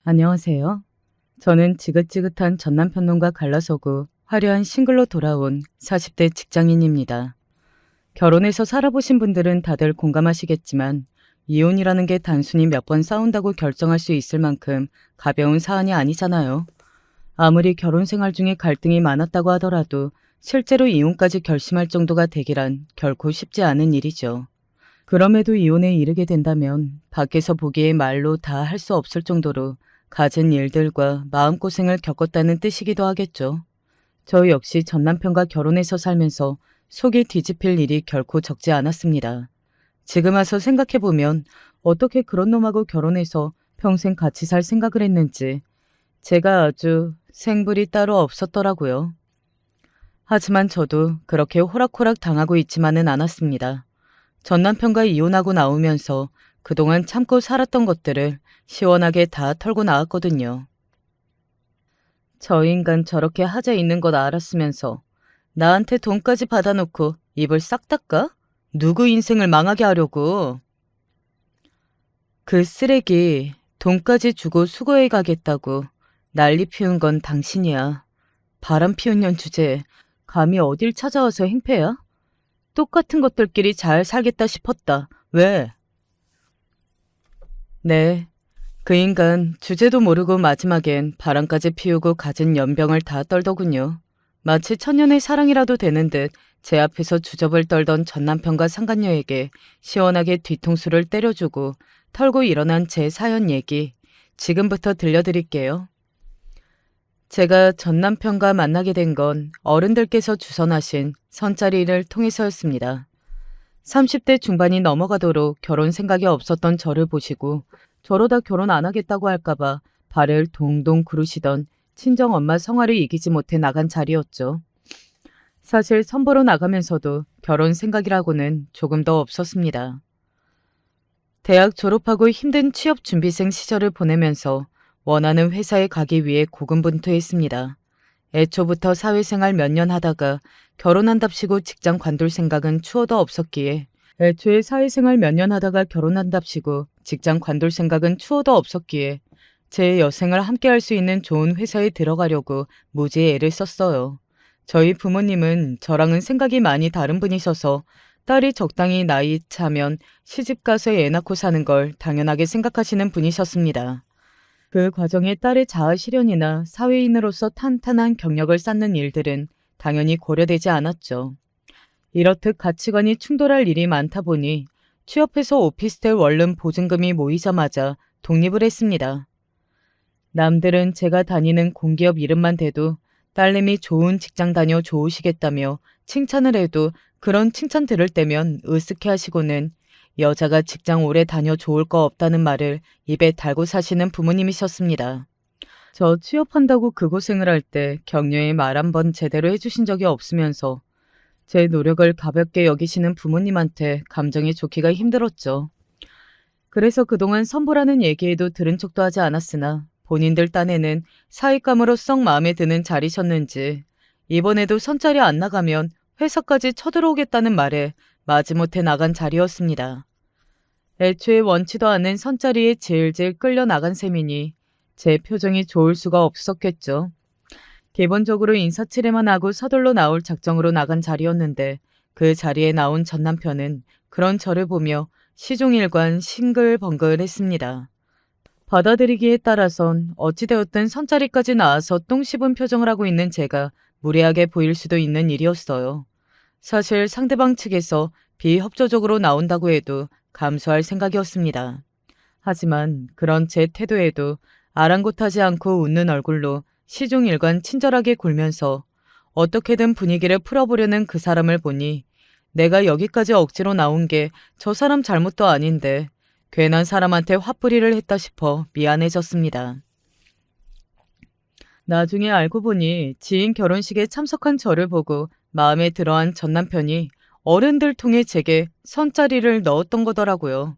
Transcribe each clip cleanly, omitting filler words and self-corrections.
안녕하세요. 저는 지긋지긋한 전남편놈과 갈라서고 화려한 싱글로 돌아온 40대 직장인입니다. 결혼해서 살아보신 분들은 다들 공감하시겠지만 이혼이라는 게 단순히 몇 번 싸운다고 결정할 수 있을 만큼 가벼운 사안이 아니잖아요. 아무리 결혼 생활 중에 갈등이 많았다고 하더라도 실제로 이혼까지 결심할 정도가 되기란 결코 쉽지 않은 일이죠. 그럼에도 이혼에 이르게 된다면 밖에서 보기에 말로 다 할 수 없을 정도로 갖은 일들과 마음고생을 겪었다는 뜻이기도 하겠죠. 저 역시 전 남편과 결혼해서 살면서 속이 뒤집힐 일이 결코 적지 않았습니다. 지금 와서 생각해보면 어떻게 그런 놈하고 결혼해서 평생 같이 살 생각을 했는지 제가 아주 생불이 따로 없었더라고요. 하지만 저도 그렇게 호락호락 당하고 있지만은 않았습니다. 전 남편과 이혼하고 나오면서 그동안 참고 살았던 것들을 시원하게 다 털고 나왔거든요. 저 인간 저렇게 하자 있는 것 알았으면서 나한테 돈까지 받아놓고 입을 싹 닦아? 누구 인생을 망하게 하려고. 그 쓰레기 돈까지 주고 수거해 가겠다고 난리 피운 건 당신이야. 바람 피운 년 주제에 감히 어딜 찾아와서 행패야? 똑같은 것들끼리 잘 살겠다 싶었다. 왜? 네. 그 인간 주제도 모르고 마지막엔 바람까지 피우고 갖은 연병을 다 떨더군요. 마치 천년의 사랑이라도 되는 듯 제 앞에서 주접을 떨던 전 남편과 상간녀에게 시원하게 뒤통수를 때려주고 털고 일어난 제 사연 얘기 지금부터 들려드릴게요. 제가 전 남편과 만나게 된 건 어른들께서 주선하신 선자리를 통해서였습니다. 30대 중반이 넘어가도록 결혼 생각이 없었던 저를 보시고 저러다 결혼 안 하겠다고 할까봐 발을 동동 구르시던 친정엄마 성화를 이기지 못해 나간 자리였죠. 사실 선보러 나가면서도 결혼 생각이라고는 조금 더 없었습니다. 대학 졸업하고 힘든 취업 준비생 시절을 보내면서 원하는 회사에 가기 위해 고군분투했습니다. 애초부터 사회생활 몇 년 하다가 결혼한답시고 직장 관둘 생각은 추호도 없었기에 애초에 사회생활 몇 년 하다가 결혼한답시고 직장 관둘 생각은 추호도 없었기에 제 여생을 함께할 수 있는 좋은 회사에 들어가려고 무지의 애를 썼어요. 저희 부모님은 저랑은 생각이 많이 다른 분이셔서 딸이 적당히 나이 차면 시집가서 애 낳고 사는 걸 당연하게 생각하시는 분이셨습니다. 그 과정에 딸의 자아 실현이나 사회인으로서 탄탄한 경력을 쌓는 일들은 당연히 고려되지 않았죠. 이렇듯 가치관이 충돌할 일이 많다 보니 취업해서 오피스텔 원룸 보증금이 모이자마자 독립을 했습니다. 남들은 제가 다니는 공기업 이름만 대도 딸내미 좋은 직장 다녀 좋으시겠다며 칭찬을 해도 그런 칭찬 들을 때면 으쓱해 하시고는 여자가 직장 오래 다녀 좋을 거 없다는 말을 입에 달고 사시는 부모님이셨습니다. 저 취업한다고 그 고생을 할 때 격려의 말 한 번 제대로 해주신 적이 없으면서 제 노력을 가볍게 여기시는 부모님한테 감정이 좋기가 힘들었죠. 그래서 그동안 선보라는 얘기에도 들은 척도 하지 않았으나 본인들 딴에는 사윗감으로 썩 마음에 드는 자리셨는지 이번에도 선자리 안 나가면 회사까지 쳐들어오겠다는 말에 마지못해 나간 자리였습니다. 애초에 원치도 않은 선자리에 질질 끌려 나간 셈이니 제 표정이 좋을 수가 없었겠죠. 기본적으로 인사치레만 하고 서둘러 나올 작정으로 나간 자리였는데 그 자리에 나온 전 남편은 그런 저를 보며 시종일관 싱글벙글했습니다. 받아들이기에 따라선 어찌되었든 선자리까지 나와서 똥 씹은 표정을 하고 있는 제가 무례하게 보일 수도 있는 일이었어요. 사실 상대방 측에서 비협조적으로 나온다고 해도 감수할 생각이었습니다. 하지만 그런 제 태도에도 아랑곳하지 않고 웃는 얼굴로 시종일관 친절하게 굴면서 어떻게든 분위기를 풀어보려는 그 사람을 보니 내가 여기까지 억지로 나온 게 저 사람 잘못도 아닌데 괜한 사람한테 화풀이를 했다 싶어 미안해졌습니다. 나중에 알고 보니 지인 결혼식에 참석한 저를 보고 마음에 들어한 전 남편이 어른들 통해 제게 선자리를 넣었던 거더라고요.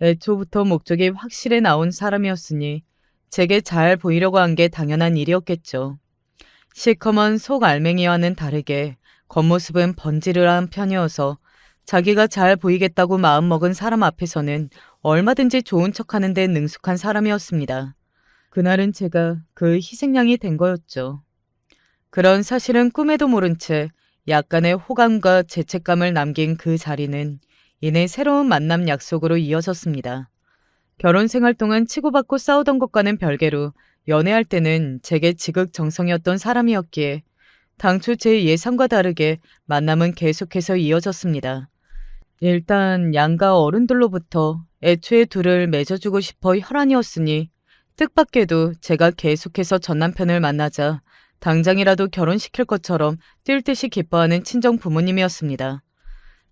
애초부터 목적이 확실해 나온 사람이었으니 제게 잘 보이려고 한 게 당연한 일이었겠죠. 시커먼 속 알맹이와는 다르게 겉모습은 번지르르한 편이어서 자기가 잘 보이겠다고 마음먹은 사람 앞에서는 얼마든지 좋은 척하는 데 능숙한 사람이었습니다. 그날은 제가 그 희생양이 된 거였죠. 그런 사실은 꿈에도 모른 채 약간의 호감과 죄책감을 남긴 그 자리는 이내 새로운 만남 약속으로 이어졌습니다. 결혼 생활 동안 치고받고 싸우던 것과는 별개로 연애할 때는 제게 지극정성이었던 사람이었기에 당초 제 예상과 다르게 만남은 계속해서 이어졌습니다. 일단 양가 어른들로부터 애초에 둘을 맺어주고 싶어 혈안이었으니 뜻밖에도 제가 계속해서 전 남편을 만나자 당장이라도 결혼시킬 것처럼 뛸 듯이 기뻐하는 친정 부모님이었습니다.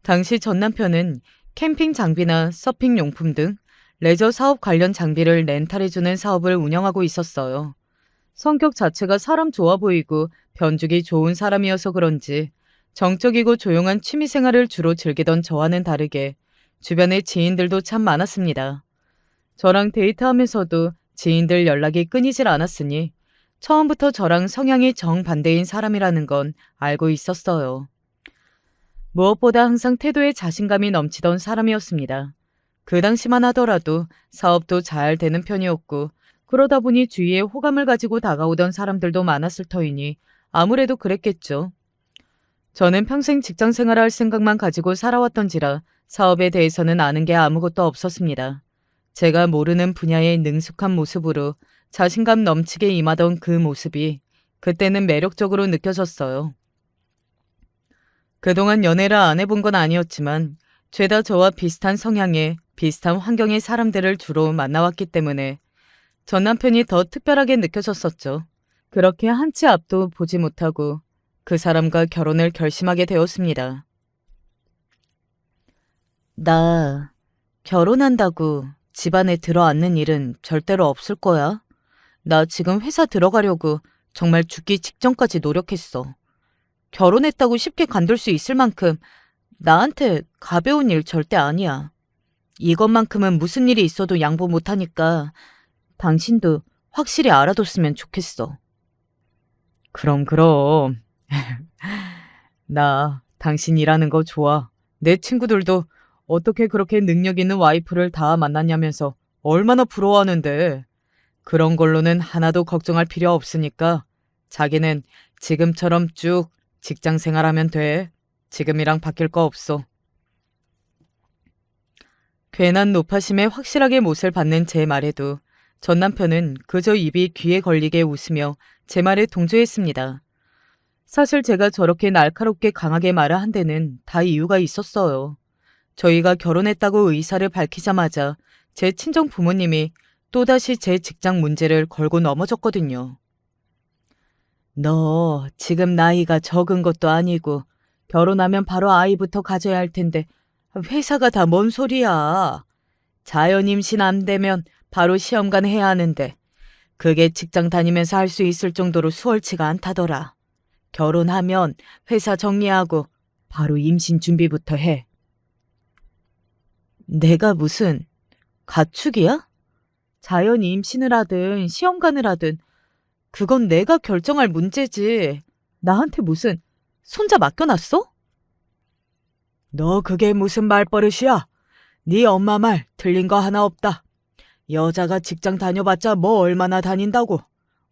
당시 전 남편은 캠핑 장비나 서핑 용품 등 레저 사업 관련 장비를 렌탈해주는 사업을 운영하고 있었어요. 성격 자체가 사람 좋아 보이고 변죽이 좋은 사람이어서 그런지 정적이고 조용한 취미생활을 주로 즐기던 저와는 다르게 주변에 지인들도 참 많았습니다. 저랑 데이트하면서도 지인들 연락이 끊이질 않았으니 처음부터 저랑 성향이 정반대인 사람이라는 건 알고 있었어요. 무엇보다 항상 태도에 자신감이 넘치던 사람이었습니다. 그 당시만 하더라도 사업도 잘 되는 편이었고 그러다 보니 주위에 호감을 가지고 다가오던 사람들도 많았을 터이니 아무래도 그랬겠죠. 저는 평생 직장 생활을 할 생각만 가지고 살아왔던지라 사업에 대해서는 아는 게 아무것도 없었습니다. 제가 모르는 분야의 능숙한 모습으로 자신감 넘치게 임하던 그 모습이 그때는 매력적으로 느껴졌어요. 그동안 연애를 안 해본 건 아니었지만 죄다 저와 비슷한 성향의 비슷한 환경의 사람들을 주로 만나왔기 때문에 전 남편이 더 특별하게 느껴졌었죠. 그렇게 한 치 앞도 보지 못하고 그 사람과 결혼을 결심하게 되었습니다. 나 결혼한다고 집안에 들어앉는 일은 절대로 없을 거야. 나 지금 회사 들어가려고 정말 죽기 직전까지 노력했어. 결혼했다고 쉽게 관둘 수 있을 만큼 나한테 가벼운 일 절대 아니야. 이것만큼은 무슨 일이 있어도 양보 못하니까 당신도 확실히 알아뒀으면 좋겠어. 그럼. 나 당신 일하는 거 좋아. 내 친구들도 어떻게 그렇게 능력 있는 와이프를 다 만났냐면서 얼마나 부러워하는데. 그런 걸로는 하나도 걱정할 필요 없으니까 자기는 지금처럼 쭉 직장 생활하면 돼. 지금이랑 바뀔 거 없어. 괜한 노파심에 확실하게 못을 받는 제 말에도 전 남편은 그저 입이 귀에 걸리게 웃으며 제 말에 동조했습니다. 사실 제가 저렇게 날카롭게 강하게 말을 한 데는 다 이유가 있었어요. 저희가 결혼했다고 의사를 밝히자마자 제 친정 부모님이 또다시 제 직장 문제를 걸고 넘어졌거든요. 너 지금 나이가 적은 것도 아니고 결혼하면 바로 아이부터 가져야 할 텐데 회사가 다 뭔 소리야. 자연 임신 안 되면 바로 시험관 해야 하는데 그게 직장 다니면서 할 수 있을 정도로 수월치가 않다더라. 결혼하면 회사 정리하고 바로 임신 준비부터 해. 내가 무슨 가축이야? 자연 임신을 하든 시험관을 하든 그건 내가 결정할 문제지. 나한테 무슨 손자 맡겨놨어? 너 그게 무슨 말버릇이야? 네 엄마 말 틀린 거 하나 없다. 여자가 직장 다녀봤자 뭐 얼마나 다닌다고.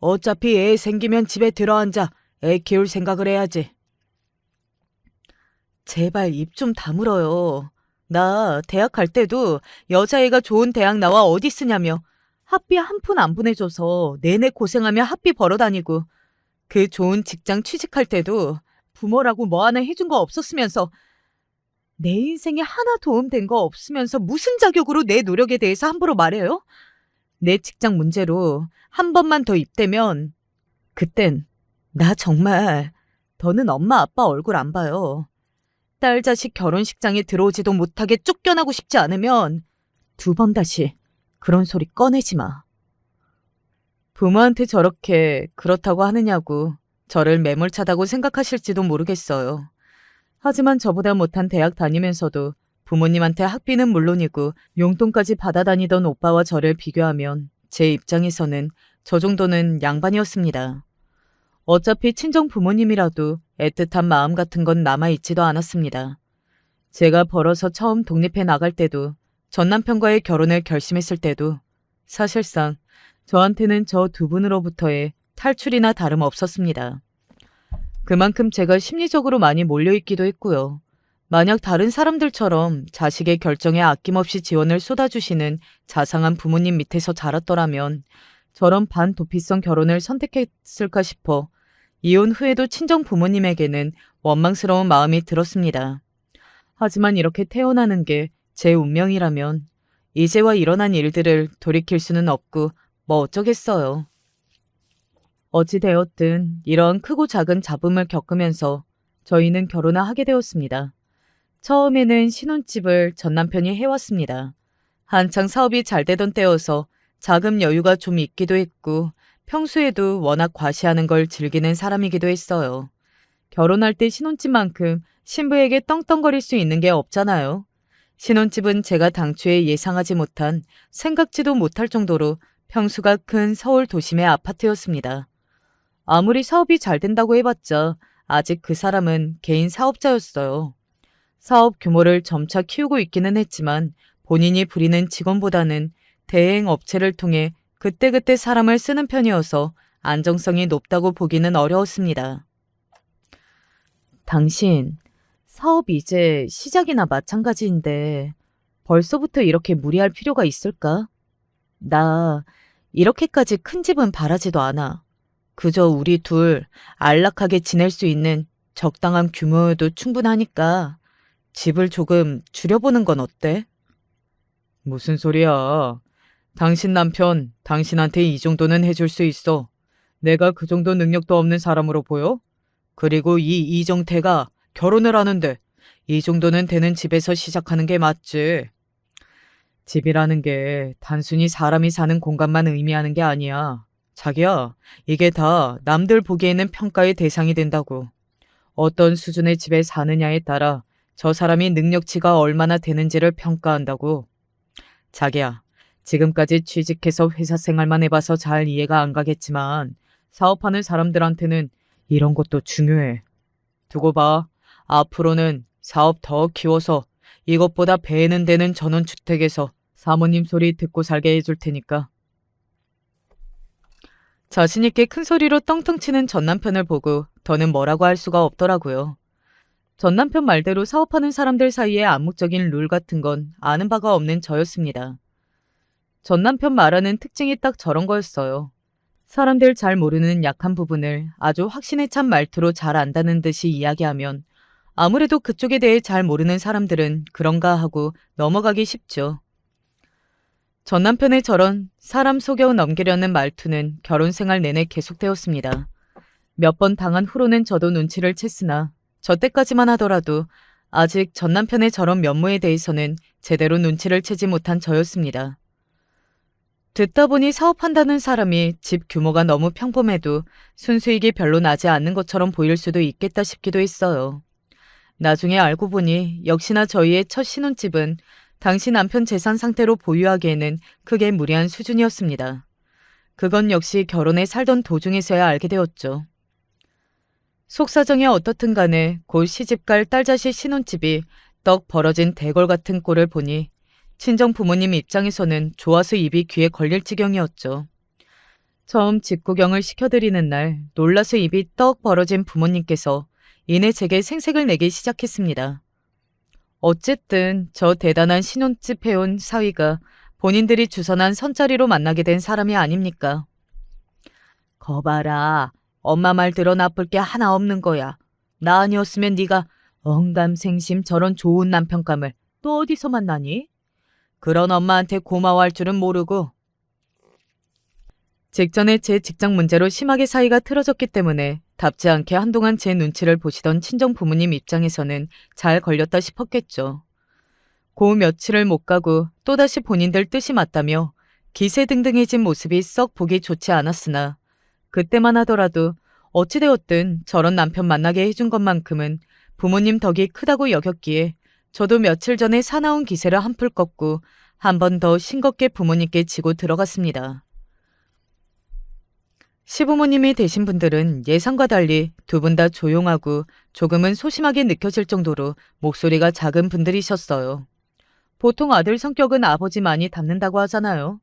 어차피 애 생기면 집에 들어앉아 애 키울 생각을 해야지. 제발 입 좀 다물어요. 나 대학 갈 때도 여자애가 좋은 대학 나와 어디 쓰냐며 학비 한 푼 안 보내줘서 내내 고생하며 학비 벌어다니고 그 좋은 직장 취직할 때도 부모라고 뭐 하나 해준 거 없었으면서 내 인생에 하나 도움된 거 없으면서 무슨 자격으로 내 노력에 대해서 함부로 말해요? 내 직장 문제로 한 번만 더 입대면 그땐 나 정말 더는 엄마 아빠 얼굴 안 봐요. 딸 자식 결혼식장에 들어오지도 못하게 쫓겨나고 싶지 않으면 두 번 다시 그런 소리 꺼내지 마. 부모한테 저렇게 그렇다고 하느냐고 저를 매몰차다고 생각하실지도 모르겠어요. 하지만 저보다 못한 대학 다니면서도 부모님한테 학비는 물론이고 용돈까지 받아다니던 오빠와 저를 비교하면 제 입장에서는 저 정도는 양반이었습니다. 어차피 친정 부모님이라도 애틋한 마음 같은 건 남아있지도 않았습니다. 제가 벌어서 처음 독립해 나갈 때도 전 남편과의 결혼을 결심했을 때도 사실상 저한테는 저 두 분으로부터의 탈출이나 다름없었습니다. 그만큼 제가 심리적으로 많이 몰려있기도 했고요. 만약 다른 사람들처럼 자식의 결정에 아낌없이 지원을 쏟아주시는 자상한 부모님 밑에서 자랐더라면 저런 반도피성 결혼을 선택했을까 싶어 이혼 후에도 친정 부모님에게는 원망스러운 마음이 들었습니다. 하지만 이렇게 태어나는 게 제 운명이라면 이제와 일어난 일들을 돌이킬 수는 없고 뭐 어쩌겠어요. 어찌되었든 이런 크고 작은 잡음을 겪으면서 저희는 결혼을 하게 되었습니다. 처음에는 신혼집을 전 남편이 해왔습니다. 한창 사업이 잘 되던 때여서 자금 여유가 좀 있기도 했고 평소에도 워낙 과시하는 걸 즐기는 사람이기도 했어요. 결혼할 때 신혼집만큼 신부에게 떵떵거릴 수 있는 게 없잖아요. 신혼집은 제가 당초에 예상하지 못한 생각지도 못할 정도로 평수가 큰 서울 도심의 아파트였습니다. 아무리 사업이 잘 된다고 해봤자 아직 그 사람은 개인 사업자였어요. 사업 규모를 점차 키우고 있기는 했지만 본인이 부리는 직원보다는 대행 업체를 통해 그때그때 사람을 쓰는 편이어서 안정성이 높다고 보기는 어려웠습니다. 당신, 사업 이제 시작이나 마찬가지인데 벌써부터 이렇게 무리할 필요가 있을까? 나 이렇게까지 큰 집은 바라지도 않아. 그저 우리 둘 안락하게 지낼 수 있는 적당한 규모여도 충분하니까 집을 조금 줄여보는 건 어때? 무슨 소리야. 당신 남편, 당신한테 이 정도는 해줄 수 있어. 내가 그 정도 능력도 없는 사람으로 보여? 그리고 이 이정태가 결혼을 하는데 이 정도는 되는 집에서 시작하는 게 맞지. 집이라는 게 단순히 사람이 사는 공간만 의미하는 게 아니야. 자기야, 이게 다 남들 보기에는 평가의 대상이 된다고. 어떤 수준의 집에 사느냐에 따라 저 사람이 능력치가 얼마나 되는지를 평가한다고. 자기야, 지금까지 취직해서 회사 생활만 해봐서 잘 이해가 안 가겠지만 사업하는 사람들한테는 이런 것도 중요해. 두고 봐. 앞으로는 사업 더 키워서 이것보다 배는 되는 전원주택에서 사모님 소리 듣고 살게 해줄 테니까. 자신있게 큰 소리로 떵떵 치는 전 남편을 보고 더는 뭐라고 할 수가 없더라고요. 전 남편 말대로 사업하는 사람들 사이에 암묵적인 룰 같은 건 아는 바가 없는 저였습니다. 전 남편 말하는 특징이 딱 저런 거였어요. 사람들 잘 모르는 약한 부분을 아주 확신에 찬 말투로 잘 안다는 듯이 이야기하면 아무래도 그쪽에 대해 잘 모르는 사람들은 그런가 하고 넘어가기 쉽죠. 전 남편의 저런 사람 속여 넘기려는 말투는 결혼 생활 내내 계속되었습니다. 몇 번 당한 후로는 저도 눈치를 챘으나 저 때까지만 하더라도 아직 전 남편의 저런 면모에 대해서는 제대로 눈치를 채지 못한 저였습니다. 듣다 보니 사업한다는 사람이 집 규모가 너무 평범해도 순수익이 별로 나지 않는 것처럼 보일 수도 있겠다 싶기도 했어요. 나중에 알고 보니 역시나 저희의 첫 신혼집은 당시 남편 재산 상태로 보유하기에는 크게 무리한 수준이었습니다. 그건 역시 결혼에 살던 도중에서야 알게 되었죠. 속사정이 어떻든 간에 곧 시집갈 딸자식 신혼집이 떡 벌어진 대궐 같은 꼴을 보니 친정 부모님 입장에서는 좋아서 입이 귀에 걸릴 지경이었죠. 처음 집 구경을 시켜드리는 날 놀라서 입이 떡 벌어진 부모님께서 이내 제게 생색을 내기 시작했습니다. 어쨌든 저 대단한 신혼집 해온 사위가 본인들이 주선한 선자리로 만나게 된 사람이 아닙니까? 거봐라. 엄마 말 들어 나쁠 게 하나 없는 거야. 나 아니었으면 네가 언감생심 저런 좋은 남편감을 또 어디서 만나니? 그런 엄마한테 고마워할 줄은 모르고. 직전에 제 직장 문제로 심하게 사이가 틀어졌기 때문에 답지 않게 한동안 제 눈치를 보시던 친정 부모님 입장에서는 잘 걸렸다 싶었겠죠. 고 며칠을 못 가고 또다시 본인들 뜻이 맞다며 기세등등해진 모습이 썩 보기 좋지 않았으나 그때만 하더라도 어찌되었든 저런 남편 만나게 해준 것만큼은 부모님 덕이 크다고 여겼기에 저도 며칠 전에 사나운 기세를 한풀 꺾고 한 번 더 싱겁게 부모님께 지고 들어갔습니다. 시부모님이 되신 분들은 예상과 달리 두 분 다 조용하고 조금은 소심하게 느껴질 정도로 목소리가 작은 분들이셨어요. 보통 아들 성격은 아버지 많이 닮는다고 하잖아요.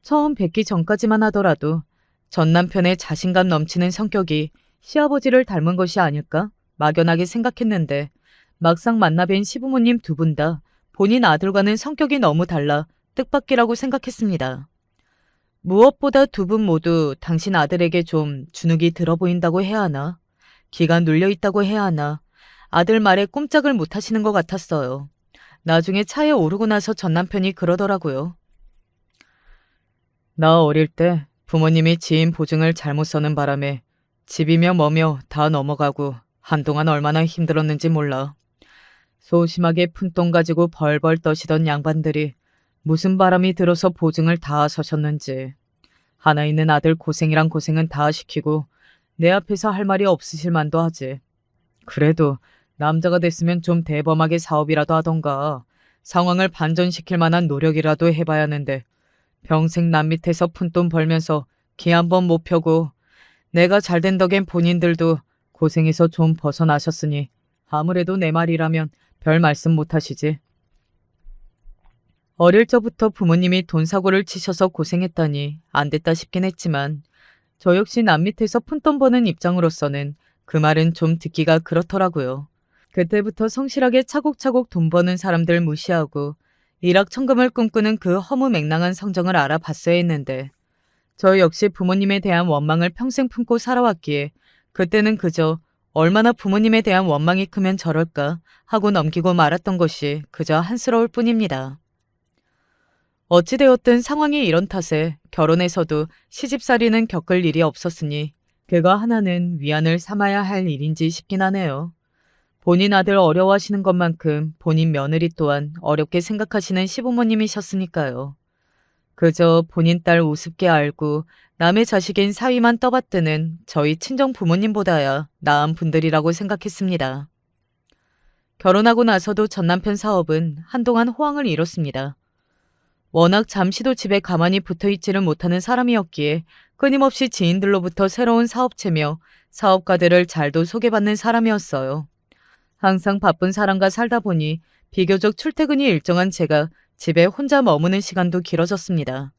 처음 뵙기 전까지만 하더라도 전 남편의 자신감 넘치는 성격이 시아버지를 닮은 것이 아닐까 막연하게 생각했는데 막상 만나 뵌 시부모님 두 분 다 본인 아들과는 성격이 너무 달라 뜻밖이라고 생각했습니다. 무엇보다 두 분 모두 당신 아들에게 좀 주눅이 들어 보인다고 해야 하나? 기가 눌려 있다고 해야 하나? 아들 말에 꼼짝을 못 하시는 것 같았어요. 나중에 차에 오르고 나서 전 남편이 그러더라고요. 나 어릴 때 부모님이 지인 보증을 잘못 서는 바람에 집이며 뭐며 다 넘어가고 한동안 얼마나 힘들었는지 몰라. 소심하게 푼돈 가지고 벌벌 떠시던 양반들이 무슨 바람이 들어서 보증을 다 서셨는지. 하나 있는 아들 고생이란 고생은 다 시키고 내 앞에서 할 말이 없으실 만도 하지. 그래도 남자가 됐으면 좀 대범하게 사업이라도 하던가 상황을 반전시킬 만한 노력이라도 해봐야 하는데 평생 남 밑에서 푼돈 벌면서 기 한 번 못 펴고 내가 잘된 덕엔 본인들도 고생해서 좀 벗어나셨으니 아무래도 내 말이라면 별 말씀 못 하시지. 어릴 적부터 부모님이 돈 사고를 치셔서 고생했다니 안 됐다 싶긴 했지만 저 역시 남 밑에서 푼돈 버는 입장으로서는 그 말은 좀 듣기가 그렇더라고요. 그때부터 성실하게 차곡차곡 돈 버는 사람들 무시하고 일확천금을 꿈꾸는 그 허무맹랑한 성정을 알아봤어야 했는데 저 역시 부모님에 대한 원망을 평생 품고 살아왔기에 그때는 그저 얼마나 부모님에 대한 원망이 크면 저럴까 하고 넘기고 말았던 것이 그저 한스러울 뿐입니다. 어찌되었든 상황이 이런 탓에 결혼해서도 시집살이는 겪을 일이 없었으니 그거 하나는 위안을 삼아야 할 일인지 싶긴 하네요. 본인 아들 어려워하시는 것만큼 본인 며느리 또한 어렵게 생각하시는 시부모님이셨으니까요. 그저 본인 딸 우습게 알고 남의 자식인 사위만 떠받드는 저희 친정 부모님보다야 나은 분들이라고 생각했습니다. 결혼하고 나서도 전 남편 사업은 한동안 호황을 이뤘습니다. 워낙 잠시도 집에 가만히 붙어있지를 못하는 사람이었기에 끊임없이 지인들로부터 새로운 사업체며 사업가들을 잘도 소개받는 사람이었어요. 항상 바쁜 사람과 살다 보니 비교적 출퇴근이 일정한 제가 집에 혼자 머무는 시간도 길어졌습니다.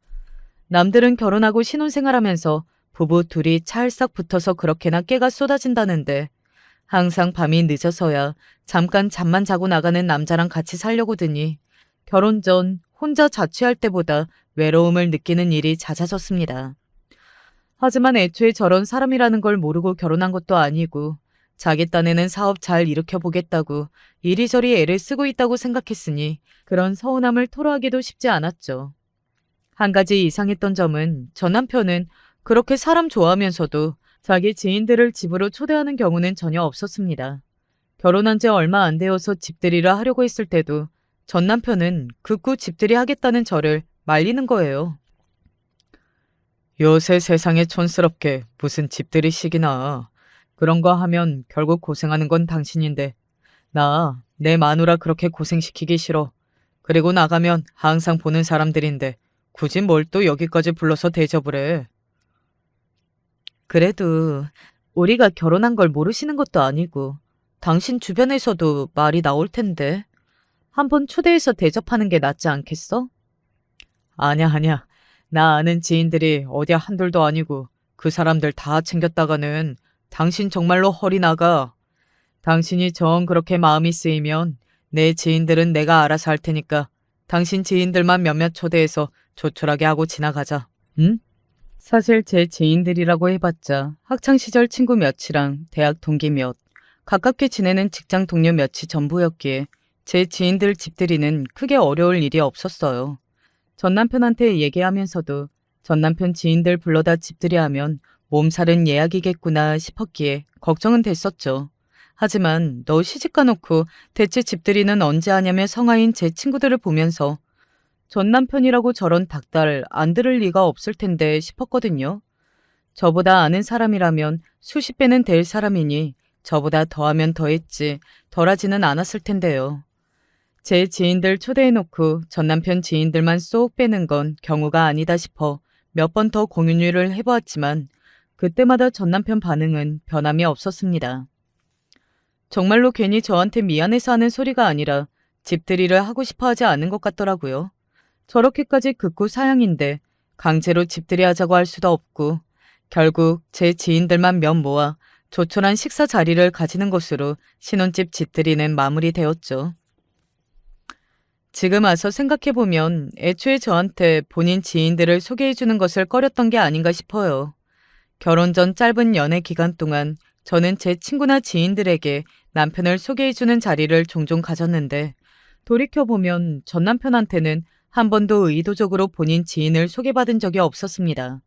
남들은 결혼하고 신혼생활하면서 부부 둘이 찰싹 붙어서 그렇게나 깨가 쏟아진다는데 항상 밤이 늦어서야 잠깐 잠만 자고 나가는 남자랑 같이 살려고 드니 결혼 전 혼자 자취할 때보다 외로움을 느끼는 일이 잦아졌습니다. 하지만 애초에 저런 사람이라는 걸 모르고 결혼한 것도 아니고 자기 딴에는 사업 잘 일으켜보겠다고 이리저리 애를 쓰고 있다고 생각했으니 그런 서운함을 토로하기도 쉽지 않았죠. 한 가지 이상했던 점은 전 남편은 그렇게 사람 좋아하면서도 자기 지인들을 집으로 초대하는 경우는 전혀 없었습니다. 결혼한 지 얼마 안 되어서 집들이를 하려고 했을 때도 전 남편은 극구 집들이 하겠다는 저를 말리는 거예요. 요새 세상에 촌스럽게 무슨 집들이식이나 그런 거 하면 결국 고생하는 건 당신인데 나 내 마누라 그렇게 고생시키기 싫어. 그리고 나가면 항상 보는 사람들인데 굳이 뭘 또 여기까지 불러서 대접을 해. 그래도 우리가 결혼한 걸 모르시는 것도 아니고 당신 주변에서도 말이 나올 텐데 한번 초대해서 대접하는 게 낫지 않겠어? 아냐. 나 아는 지인들이 어디 한둘도 아니고 그 사람들 다 챙겼다가는 당신 정말로 허리 나가. 당신이 정 그렇게 마음이 쓰이면 내 지인들은 내가 알아서 할 테니까 당신 지인들만 몇몇 초대해서 조촐하게 하고 지나가자. 응? 사실 제 지인들이라고 해봤자 학창시절 친구 몇이랑 대학 동기 몇, 가깝게 지내는 직장 동료 몇이 전부였기에 제 지인들 집들이는 크게 어려울 일이 없었어요. 전 남편한테 얘기하면서도 전 남편 지인들 불러다 집들이 하면 몸살은 예약이겠구나 싶었기에 걱정은 됐었죠. 하지만 너 시집가 놓고 대체 집들이는 언제 하냐며 성화인 제 친구들을 보면서 전 남편이라고 저런 닭달 안 들을 리가 없을 텐데 싶었거든요. 저보다 아는 사람이라면 수십 배는 될 사람이니 저보다 더하면 더했지 덜하지는 않았을 텐데요. 제 지인들 초대해놓고 전 남편 지인들만 쏙 빼는 건 경우가 아니다 싶어 몇 번 더 공유를 해보았지만 그때마다 전 남편 반응은 변함이 없었습니다. 정말로 괜히 저한테 미안해서 하는 소리가 아니라 집들이를 하고 싶어 하지 않은 것 같더라고요. 저렇게까지 극구 사양인데 강제로 집들이 하자고 할 수도 없고 결국 제 지인들만 몇 모아 조촐한 식사 자리를 가지는 것으로 신혼집 집들이는 마무리되었죠. 지금 와서 생각해보면 애초에 저한테 본인 지인들을 소개해주는 것을 꺼렸던 게 아닌가 싶어요. 결혼 전 짧은 연애 기간 동안 저는 제 친구나 지인들에게 남편을 소개해주는 자리를 종종 가졌는데 돌이켜보면 전 남편한테는 한 번도 의도적으로 본인 지인을 소개받은 적이 없었습니다.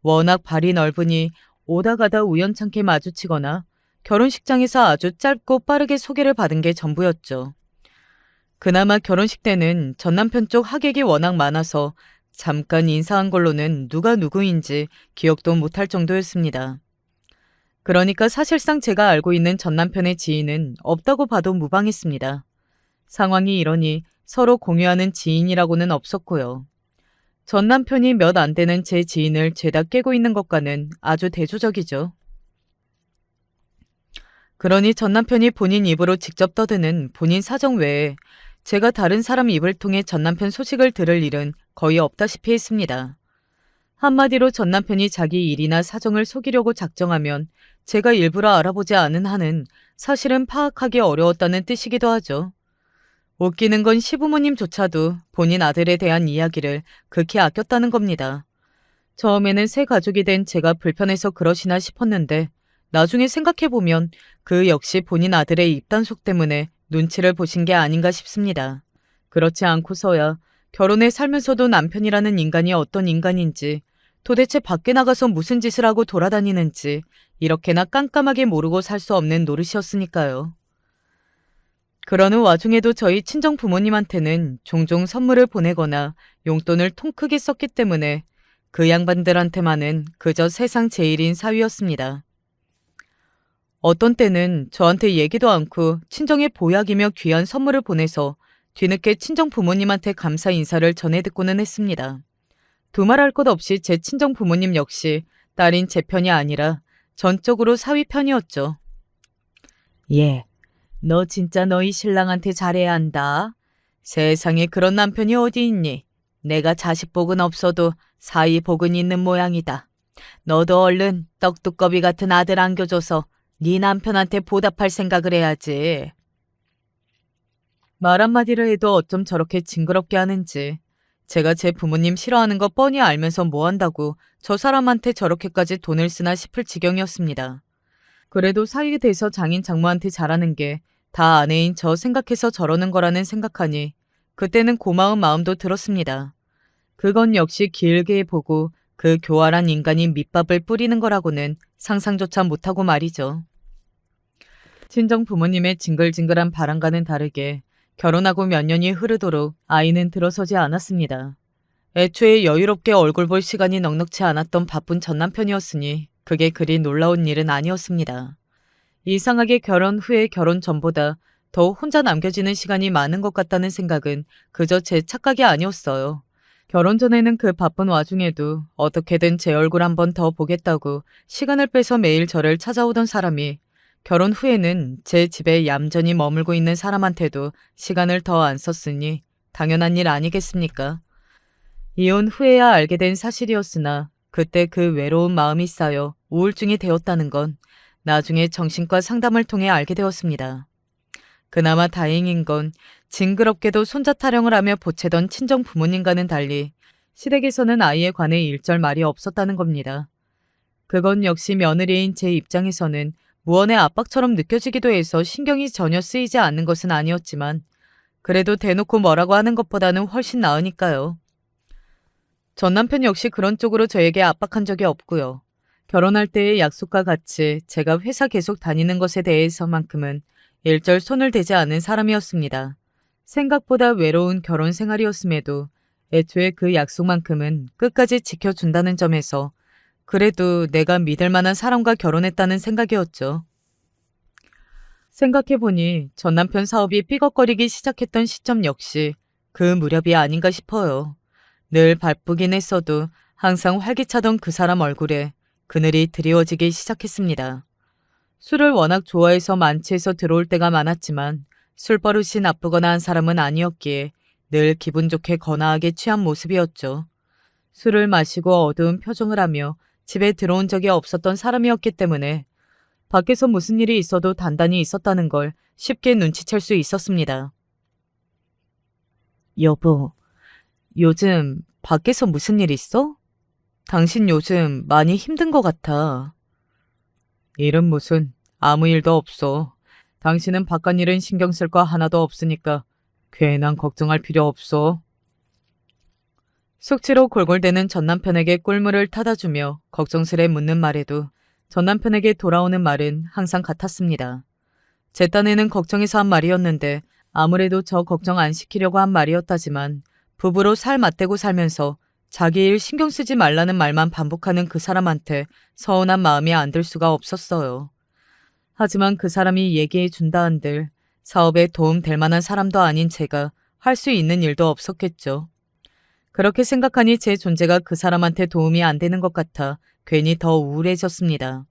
워낙 발이 넓으니 오다 가다 우연찮게 마주치거나 결혼식장에서 아주 짧고 빠르게 소개를 받은 게 전부였죠. 그나마 결혼식 때는 전 남편 쪽 하객이 워낙 많아서 잠깐 인사한 걸로는 누가 누구인지 기억도 못할 정도였습니다. 그러니까 사실상 제가 알고 있는 전 남편의 지인은 없다고 봐도 무방했습니다. 상황이 이러니 서로 공유하는 지인이라고는 없었고요. 전 남편이 몇 안 되는 제 지인을 죄다 깨고 있는 것과는 아주 대조적이죠. 그러니 전 남편이 본인 입으로 직접 떠드는 본인 사정 외에 제가 다른 사람 입을 통해 전 남편 소식을 들을 일은 거의 없다시피 했습니다. 한마디로 전 남편이 자기 일이나 사정을 속이려고 작정하면 제가 일부러 알아보지 않은 한은 사실은 파악하기 어려웠다는 뜻이기도 하죠. 웃기는 건 시부모님조차도 본인 아들에 대한 이야기를 극히 아꼈다는 겁니다. 처음에는 새 가족이 된 제가 불편해서 그러시나 싶었는데 나중에 생각해보면 그 역시 본인 아들의 입단속 때문에 눈치를 보신 게 아닌가 싶습니다. 그렇지 않고서야 결혼해 살면서도 남편이라는 인간이 어떤 인간인지 도대체 밖에 나가서 무슨 짓을 하고 돌아다니는지 이렇게나 깜깜하게 모르고 살 수 없는 노릇이었으니까요. 그러는 와중에도 저희 친정 부모님한테는 종종 선물을 보내거나 용돈을 통 크게 썼기 때문에 그 양반들한테만은 그저 세상 제일인 사위였습니다. 어떤 때는 저한테 얘기도 않고 친정에 보약이며 귀한 선물을 보내서 뒤늦게 친정 부모님한테 감사 인사를 전해 듣고는 했습니다. 두말할 것 없이 제 친정 부모님 역시 딸인 제 편이 아니라 전적으로 사위 편이었죠. 예, 너 진짜 너희 신랑한테 잘해야 한다. 세상에 그런 남편이 어디 있니? 내가 자식 복은 없어도 사위 복은 있는 모양이다. 너도 얼른 떡두꺼비 같은 아들 안겨줘서 네 남편한테 보답할 생각을 해야지. 말 한마디를 해도 어쩜 저렇게 징그럽게 하는지. 제가 제 부모님 싫어하는 거 뻔히 알면서 뭐 한다고 저 사람한테 저렇게까지 돈을 쓰나 싶을 지경이었습니다. 그래도 사위가 돼서 장인 장모한테 잘하는 게 다 아내인 저 생각해서 저러는 거라는 생각하니 그때는 고마운 마음도 들었습니다. 그건 역시 길게 보고 그 교활한 인간이 밑밥을 뿌리는 거라고는 상상조차 못하고 말이죠. 친정 부모님의 징글징글한 바람과는 다르게 결혼하고 몇 년이 흐르도록 아이는 들어서지 않았습니다. 애초에 여유롭게 얼굴 볼 시간이 넉넉치 않았던 바쁜 전 남편이었으니 그게 그리 놀라운 일은 아니었습니다. 이상하게 결혼 후에 결혼 전보다 더 혼자 남겨지는 시간이 많은 것 같다는 생각은 그저 제 착각이 아니었어요. 결혼 전에는 그 바쁜 와중에도 어떻게든 제 얼굴 한번 더 보겠다고 시간을 빼서 매일 저를 찾아오던 사람이 결혼 후에는 제 집에 얌전히 머물고 있는 사람한테도 시간을 더 안 썼으니 당연한 일 아니겠습니까? 이혼 후에야 알게 된 사실이었으나 그때 그 외로운 마음이 쌓여 우울증이 되었다는 건 나중에 정신과 상담을 통해 알게 되었습니다. 그나마 다행인 건 징그럽게도 손자 타령을 하며 보채던 친정 부모님과는 달리 시댁에서는 아이에 관해 일절 말이 없었다는 겁니다. 그건 역시 며느리인 제 입장에서는 무언의 압박처럼 느껴지기도 해서 신경이 전혀 쓰이지 않는 것은 아니었지만 그래도 대놓고 뭐라고 하는 것보다는 훨씬 나으니까요. 전 남편 역시 그런 쪽으로 저에게 압박한 적이 없고요. 결혼할 때의 약속과 같이 제가 회사 계속 다니는 것에 대해서만큼은 일절 손을 대지 않은 사람이었습니다. 생각보다 외로운 결혼 생활이었음에도 애초에 그 약속만큼은 끝까지 지켜준다는 점에서 그래도 내가 믿을 만한 사람과 결혼했다는 생각이었죠. 생각해보니 전 남편 사업이 삐걱거리기 시작했던 시점 역시 그 무렵이 아닌가 싶어요. 늘 바쁘긴 했어도 항상 활기차던 그 사람 얼굴에 그늘이 드리워지기 시작했습니다. 술을 워낙 좋아해서 만취해서 들어올 때가 많았지만 술버릇이 나쁘거나 한 사람은 아니었기에 늘 기분 좋게 거나하게 취한 모습이었죠. 술을 마시고 어두운 표정을 하며 집에 들어온 적이 없었던 사람이었기 때문에 밖에서 무슨 일이 있어도 단단히 있었다는 걸 쉽게 눈치챌 수 있었습니다. 여보, 요즘 밖에서 무슨 일 있어? 당신 요즘 많이 힘든 것 같아. 일은 무슨, 아무 일도 없어. 당신은 바깥 일은 신경 쓸 거 하나도 없으니까 괜한 걱정할 필요 없어. 숙취로 골골대는 전남편에게 꿀물을 타다 주며 걱정스레 묻는 말에도 전남편에게 돌아오는 말은 항상 같았습니다. 제 딴에는 걱정해서 한 말이었는데 아무래도 저 걱정 안 시키려고 한 말이었다지만 부부로 살 맞대고 살면서 자기 일 신경 쓰지 말라는 말만 반복하는 그 사람한테 서운한 마음이 안 들 수가 없었어요. 하지만 그 사람이 얘기해 준다 한들 사업에 도움 될 만한 사람도 아닌 제가 할 수 있는 일도 없었겠죠. 그렇게 생각하니 제 존재가 그 사람한테 도움이 안 되는 것 같아 괜히 더 우울해졌습니다.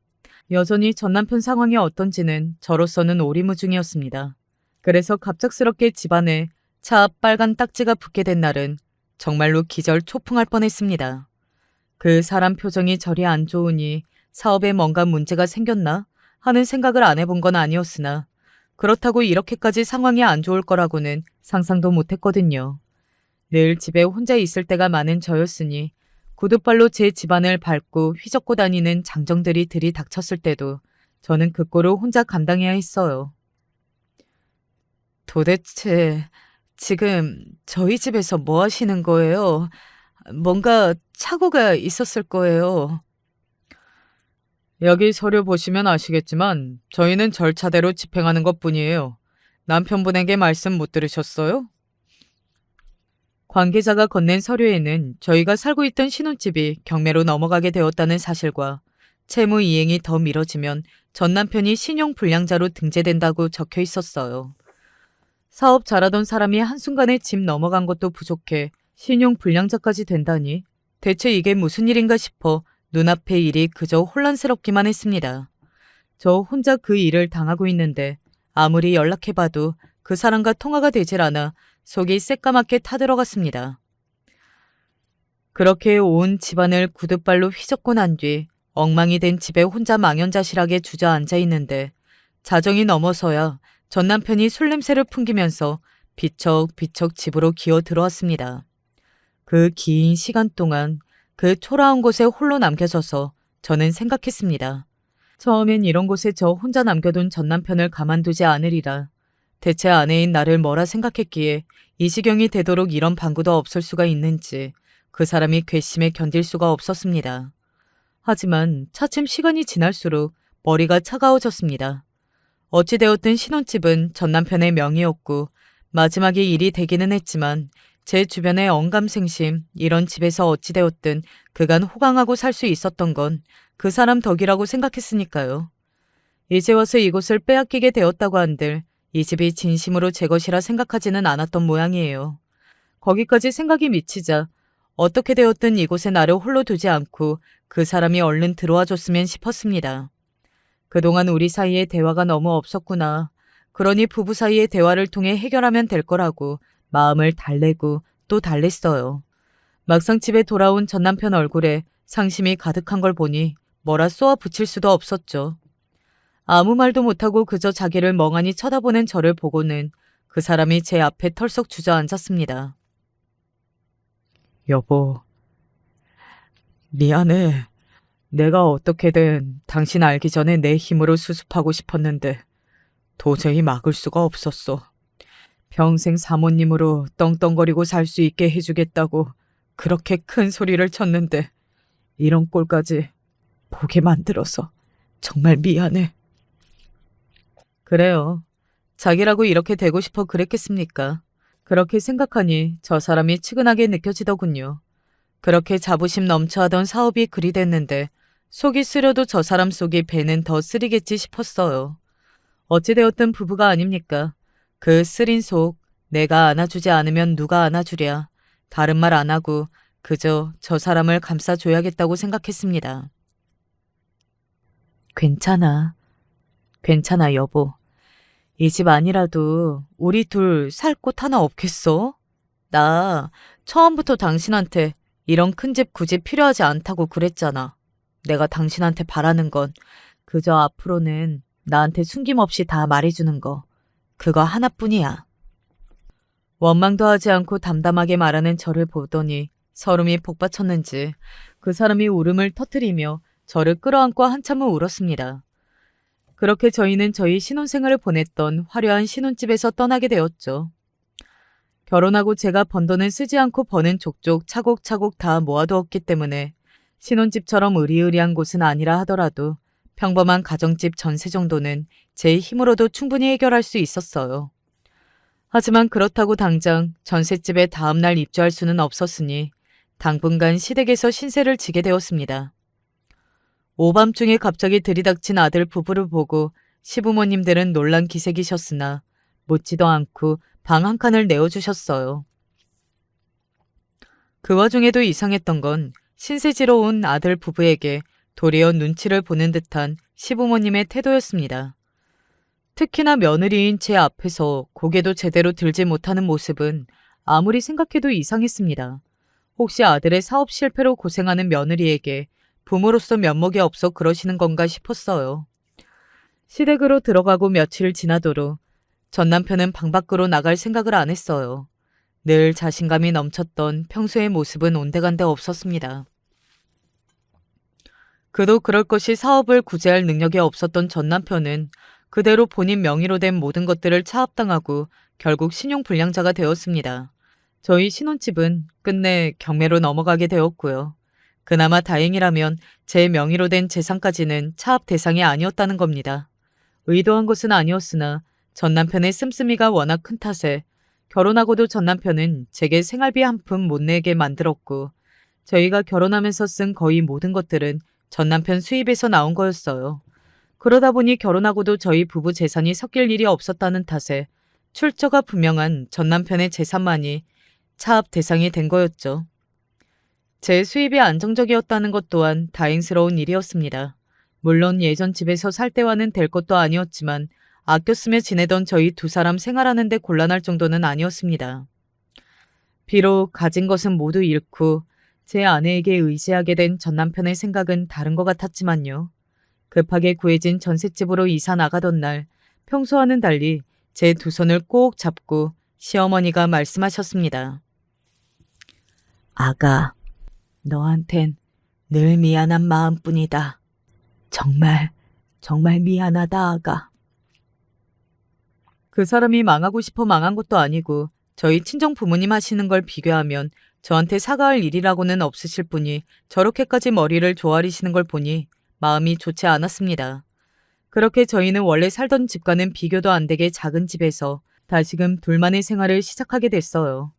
여전히 전 남편 상황이 어떤지는 저로서는 오리무중이었습니다. 그래서 갑작스럽게 집안에 차 앞 빨간 딱지가 붙게 된 날은 정말로 기절 초풍할 뻔했습니다. 그 사람 표정이 저리 안 좋으니 사업에 뭔가 문제가 생겼나 하는 생각을 안 해본 건 아니었으나 그렇다고 이렇게까지 상황이 안 좋을 거라고는 상상도 못했거든요. 늘 집에 혼자 있을 때가 많은 저였으니 구두발로 제 집안을 밟고 휘젓고 다니는 장정들이 들이닥쳤을 때도 저는 그 꼴을 혼자 감당해야 했어요. 도대체 지금 저희 집에서 뭐 하시는 거예요? 뭔가 착오가 있었을 거예요. 여기 서류 보시면 아시겠지만 저희는 절차대로 집행하는 것뿐이에요. 남편분에게 말씀 못 들으셨어요? 관계자가 건넨 서류에는 저희가 살고 있던 신혼집이 경매로 넘어가게 되었다는 사실과 채무 이행이 더 미뤄지면 전 남편이 신용불량자로 등재된다고 적혀 있었어요. 사업 잘하던 사람이 한순간에 집 넘어간 것도 부족해 신용불량자까지 된다니 대체 이게 무슨 일인가 싶어 눈앞의 일이 그저 혼란스럽기만 했습니다. 저 혼자 그 일을 당하고 있는데 아무리 연락해봐도 그 사람과 통화가 되질 않아 속이 새까맣게 타들어갔습니다. 그렇게 온 집안을 구둣발로 휘젓고 난 뒤 엉망이 된 집에 혼자 망연자실하게 주저앉아 있는데 자정이 넘어서야 전 남편이 술 냄새를 풍기면서 비척비척 집으로 기어 들어왔습니다. 그 긴 시간 동안 그 초라한 곳에 홀로 남겨져서 저는 생각했습니다. 처음엔 이런 곳에 저 혼자 남겨둔 전 남편을 가만두지 않으리라. 대체 아내인 나를 뭐라 생각했기에 이 지경이 되도록 이런 방구도 없을 수가 있는지 그 사람이 괘씸해 견딜 수가 없었습니다. 하지만 차츰 시간이 지날수록 머리가 차가워졌습니다. 어찌되었든 신혼집은 전 남편의 명의였고 마지막에 일이 되기는 했지만 제 주변에 언감생심 이런 집에서 어찌되었든 그간 호강하고 살 수 있었던 건 그 사람 덕이라고 생각했으니까요. 이제 와서 이곳을 빼앗기게 되었다고 한들 이 집이 진심으로 제 것이라 생각하지는 않았던 모양이에요. 거기까지 생각이 미치자 어떻게 되었든 이곳에 나를 홀로 두지 않고 그 사람이 얼른 들어와 줬으면 싶었습니다. 그동안 우리 사이에 대화가 너무 없었구나. 그러니 부부 사이의 대화를 통해 해결하면 될 거라고 마음을 달래고 또 달랬어요. 막상 집에 돌아온 전 남편 얼굴에 상심이 가득한 걸 보니 뭐라 쏘아 붙일 수도 없었죠. 아무 말도 못하고 그저 자기를 멍하니 쳐다보는 저를 보고는 그 사람이 제 앞에 털썩 주저앉았습니다. 여보, 미안해. 내가 어떻게든 당신 알기 전에 내 힘으로 수습하고 싶었는데 도저히 막을 수가 없었어. 평생 사모님으로 떵떵거리고 살 수 있게 해주겠다고 그렇게 큰 소리를 쳤는데 이런 꼴까지 보게 만들어서 정말 미안해. 그래요. 자기라고 이렇게 되고 싶어 그랬겠습니까? 그렇게 생각하니 저 사람이 측은하게 느껴지더군요. 그렇게 자부심 넘쳐하던 사업이 그리 됐는데 속이 쓰려도 저 사람 속이 배는 더 쓰리겠지 싶었어요. 어찌되었든 부부가 아닙니까? 그 쓰린 속 내가 안아주지 않으면 누가 안아주랴. 다른 말 안 하고 그저 저 사람을 감싸줘야겠다고 생각했습니다. 괜찮아. 괜찮아, 여보. 이 집 아니라도 우리 둘 살 곳 하나 없겠어? 나 처음부터 당신한테 이런 큰 집 굳이 필요하지 않다고 그랬잖아. 내가 당신한테 바라는 건 그저 앞으로는 나한테 숨김없이 다 말해주는 거. 그거 하나뿐이야. 원망도 하지 않고 담담하게 말하는 저를 보더니 설움이 복받쳤는지 그 사람이 울음을 터뜨리며 저를 끌어안고 한참을 울었습니다. 그렇게 저희는 저희 신혼생활을 보냈던 화려한 신혼집에서 떠나게 되었죠. 결혼하고 제가 번 돈은 쓰지 않고 버는 족족 차곡차곡 다 모아두었기 때문에 신혼집처럼 으리으리한 곳은 아니라 하더라도 평범한 가정집 전세 정도는 제 힘으로도 충분히 해결할 수 있었어요. 하지만 그렇다고 당장 전셋집에 다음날 입주할 수는 없었으니 당분간 시댁에서 신세를 지게 되었습니다. 오밤중에 갑자기 들이닥친 아들 부부를 보고 시부모님들은 놀란 기색이셨으나 묻지도 않고 방 한 칸을 내어주셨어요. 그 와중에도 이상했던 건 신세지러 온 아들 부부에게 도리어 눈치를 보는 듯한 시부모님의 태도였습니다. 특히나 며느리인 제 앞에서 고개도 제대로 들지 못하는 모습은 아무리 생각해도 이상했습니다. 혹시 아들의 사업 실패로 고생하는 며느리에게 부모로서 면목이 없어 그러시는 건가 싶었어요. 시댁으로 들어가고 며칠 지나도록 전 남편은 방 밖으로 나갈 생각을 안 했어요. 늘 자신감이 넘쳤던 평소의 모습은 온데간데 없었습니다. 그도 그럴 것이 사업을 구제할 능력이 없었던 전 남편은 그대로 본인 명의로 된 모든 것들을 차압당하고 결국 신용불량자가 되었습니다. 저희 신혼집은 끝내 경매로 넘어가게 되었고요. 그나마 다행이라면 제 명의로 된 재산까지는 차압 대상이 아니었다는 겁니다. 의도한 것은 아니었으나 전 남편의 씀씀이가 워낙 큰 탓에 결혼하고도 전 남편은 제게 생활비 한 푼 못 내게 만들었고 저희가 결혼하면서 쓴 거의 모든 것들은 전 남편 수입에서 나온 거였어요. 그러다 보니 결혼하고도 저희 부부 재산이 섞일 일이 없었다는 탓에 출처가 분명한 전 남편의 재산만이 차압 대상이 된 거였죠. 제 수입이 안정적이었다는 것 또한 다행스러운 일이었습니다. 물론 예전 집에서 살 때와는 될 것도 아니었지만 아껴 쓰며 지내던 저희 두 사람 생활하는 데 곤란할 정도는 아니었습니다. 비록 가진 것은 모두 잃고 제 아내에게 의지하게 된 전 남편의 생각은 다른 것 같았지만요. 급하게 구해진 전셋집으로 이사 나가던 날 평소와는 달리 제 두 손을 꼭 잡고 시어머니가 말씀하셨습니다. 아가, 너한텐 늘 미안한 마음뿐이다. 정말 미안하다, 아가. 그 사람이 망하고 싶어 망한 것도 아니고 저희 친정 부모님 하시는 걸 비교하면 저한테 사과할 일이라고는 없으실 분이 저렇게까지 머리를 조아리시는 걸 보니 마음이 좋지 않았습니다. 그렇게 저희는 원래 살던 집과는 비교도 안 되게 작은 집에서 다시금 둘만의 생활을 시작하게 됐어요.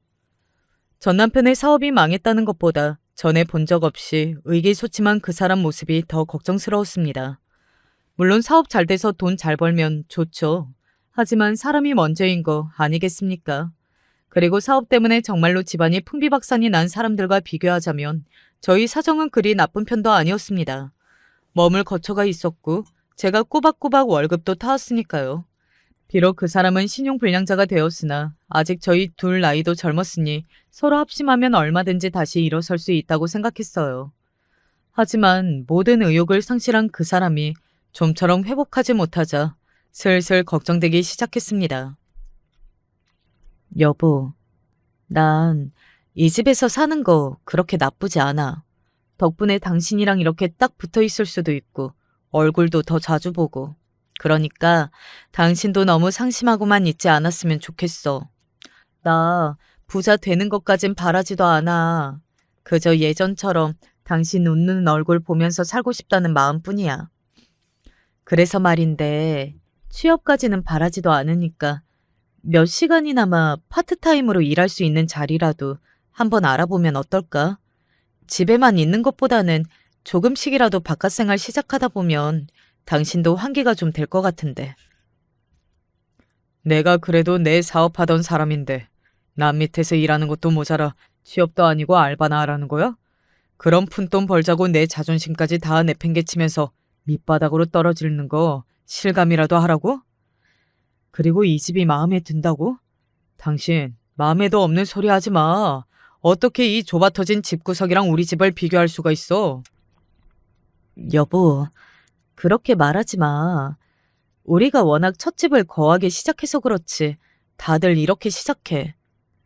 전 남편의 사업이 망했다는 것보다 전에 본 적 없이 의기소침한 그 사람 모습이 더 걱정스러웠습니다. 물론 사업 잘 돼서 돈 잘 벌면 좋죠. 하지만 사람이 먼저인 거 아니겠습니까? 그리고 사업 때문에 정말로 집안이 풍비박산이 난 사람들과 비교하자면 저희 사정은 그리 나쁜 편도 아니었습니다. 머물 거처가 있었고 제가 꼬박꼬박 월급도 타왔으니까요. 비록 그 사람은 신용불량자가 되었으나 아직 저희 둘 나이도 젊었으니 서로 합심하면 얼마든지 다시 일어설 수 있다고 생각했어요. 하지만 모든 의욕을 상실한 그 사람이 좀처럼 회복하지 못하자 슬슬 걱정되기 시작했습니다. 여보, 난 이 집에서 사는 거 그렇게 나쁘지 않아. 덕분에 당신이랑 이렇게 딱 붙어 있을 수도 있고 얼굴도 더 자주 보고. 그러니까 당신도 너무 상심하고만 있지 않았으면 좋겠어. 나 부자 되는 것까진 바라지도 않아. 그저 예전처럼 당신 웃는 얼굴 보면서 살고 싶다는 마음뿐이야. 그래서 말인데 취업까지는 바라지도 않으니까 몇 시간이나마 파트타임으로 일할 수 있는 자리라도 한번 알아보면 어떨까? 집에만 있는 것보다는 조금씩이라도 바깥 생활 시작하다 보면 당신도 환기가 좀 될 것 같은데. 내가 그래도 내 사업하던 사람인데 남 밑에서 일하는 것도 모자라 취업도 아니고 알바나 하라는 거야? 그런 푼돈 벌자고 내 자존심까지 다 내팽개치면서 밑바닥으로 떨어지는 거 실감이라도 하라고? 그리고 이 집이 마음에 든다고? 당신 마음에도 없는 소리 하지 마. 어떻게 이 좁아터진 집구석이랑 우리 집을 비교할 수가 있어? 여보, 그렇게 말하지 마. 우리가 워낙 첫 집을 거하게 시작해서 그렇지. 다들 이렇게 시작해.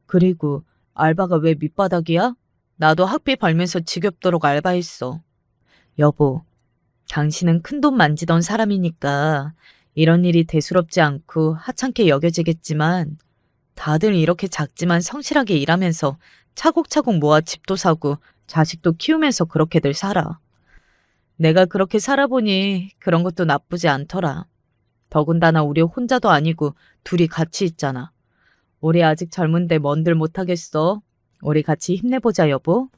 그리고 알바가 왜 밑바닥이야? 나도 학비 벌면서 지겹도록 알바했어. 여보, 당신은 큰돈 만지던 사람이니까 이런 일이 대수롭지 않고 하찮게 여겨지겠지만 다들 이렇게 작지만 성실하게 일하면서 차곡차곡 모아 집도 사고 자식도 키우면서 그렇게들 살아. 내가 그렇게 살아보니 그런 것도 나쁘지 않더라. 더군다나 우리 혼자도 아니고 둘이 같이 있잖아. 우리 아직 젊은데 뭔들 못하겠어. 우리 같이 힘내보자, 여보.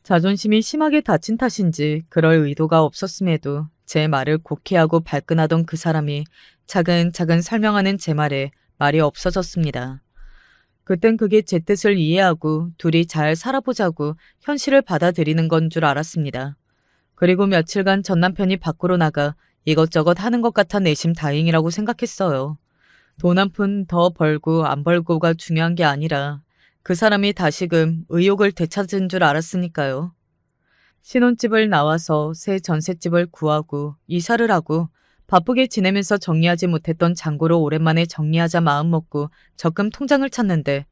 자존심이 심하게 다친 탓인지 그럴 의도가 없었음에도 제 말을 곡해하고 발끈하던 그 사람이 차근차근 설명하는 제 말에 말이 없어졌습니다. 그땐 그게 제 뜻을 이해하고 둘이 잘 살아보자고 현실을 받아들이는 건 줄 알았습니다. 그리고 며칠간 전 남편이 밖으로 나가 이것저것 하는 것 같아 내심 다행이라고 생각했어요. 돈 한 푼 더 벌고 안 벌고가 중요한 게 아니라 그 사람이 다시금 의욕을 되찾은 줄 알았으니까요. 신혼집을 나와서 새 전셋집을 구하고 이사를 하고 바쁘게 지내면서 정리하지 못했던 잔고를 오랜만에 정리하자 마음먹고 적금 통장을 찾는데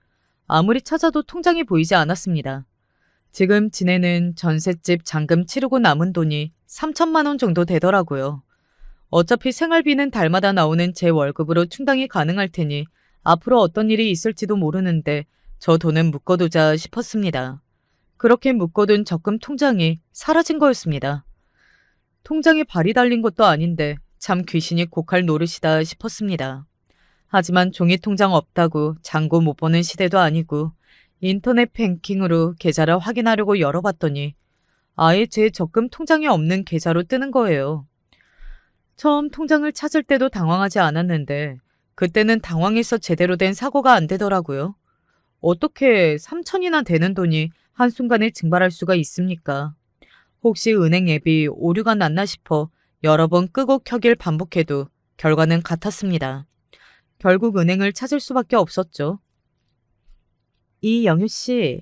아무리 찾아도 통장이 보이지 않았습니다. 지금 지내는 전셋집 잔금 치르고 남은 돈이 3천만 원 정도 되더라고요. 어차피 생활비는 달마다 나오는 제 월급으로 충당이 가능할 테니 앞으로 어떤 일이 있을지도 모르는데 저 돈은 묶어두자 싶었습니다. 그렇게 묶어둔 적금 통장이 사라진 거였습니다. 통장에 발이 달린 것도 아닌데 참 귀신이 고칼 노릇이다 싶었습니다. 하지만 종이 통장 없다고 잔고 못 보는 시대도 아니고 인터넷 뱅킹으로 계좌를 확인하려고 열어봤더니 아예 제 적금 통장이 없는 계좌로 뜨는 거예요. 처음 통장을 찾을 때도 당황하지 않았는데 그때는 당황해서 제대로 된 사고가 안 되더라고요. 어떻게 3천이나 되는 돈이 한순간에 증발할 수가 있습니까? 혹시 은행 앱이 오류가 났나 싶어 여러 번 끄고 켜길 반복해도 결과는 같았습니다. 결국 은행을 찾을 수밖에 없었죠. 이영유 씨,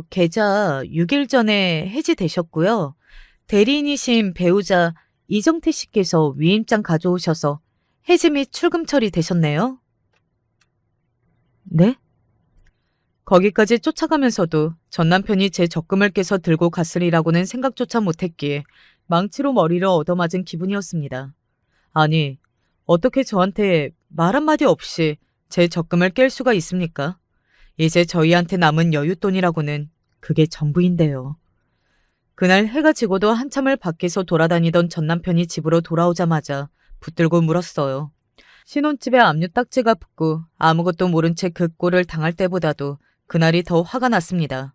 계좌 6일 전에 해지되셨고요. 대리인이신 배우자 이정태 씨께서 위임장 가져오셔서 해지 및 출금 처리되셨네요. 네? 거기까지 쫓아가면서도 전 남편이 제 적금을 깨서 들고 갔으리라고는 생각조차 못했기에 망치로 머리를 얻어맞은 기분이었습니다. 아니, 어떻게 저한테 말 한마디 없이 제 적금을 깰 수가 있습니까? 이제 저희한테 남은 여윳돈이라고는 그게 전부인데요. 그날 해가 지고도 한참을 밖에서 돌아다니던 전 남편이 집으로 돌아오자마자 붙들고 물었어요. 신혼집에 압류 딱지가 붙고 아무것도 모른 채 그 꼴을 당할 때보다도 그날이 더 화가 났습니다.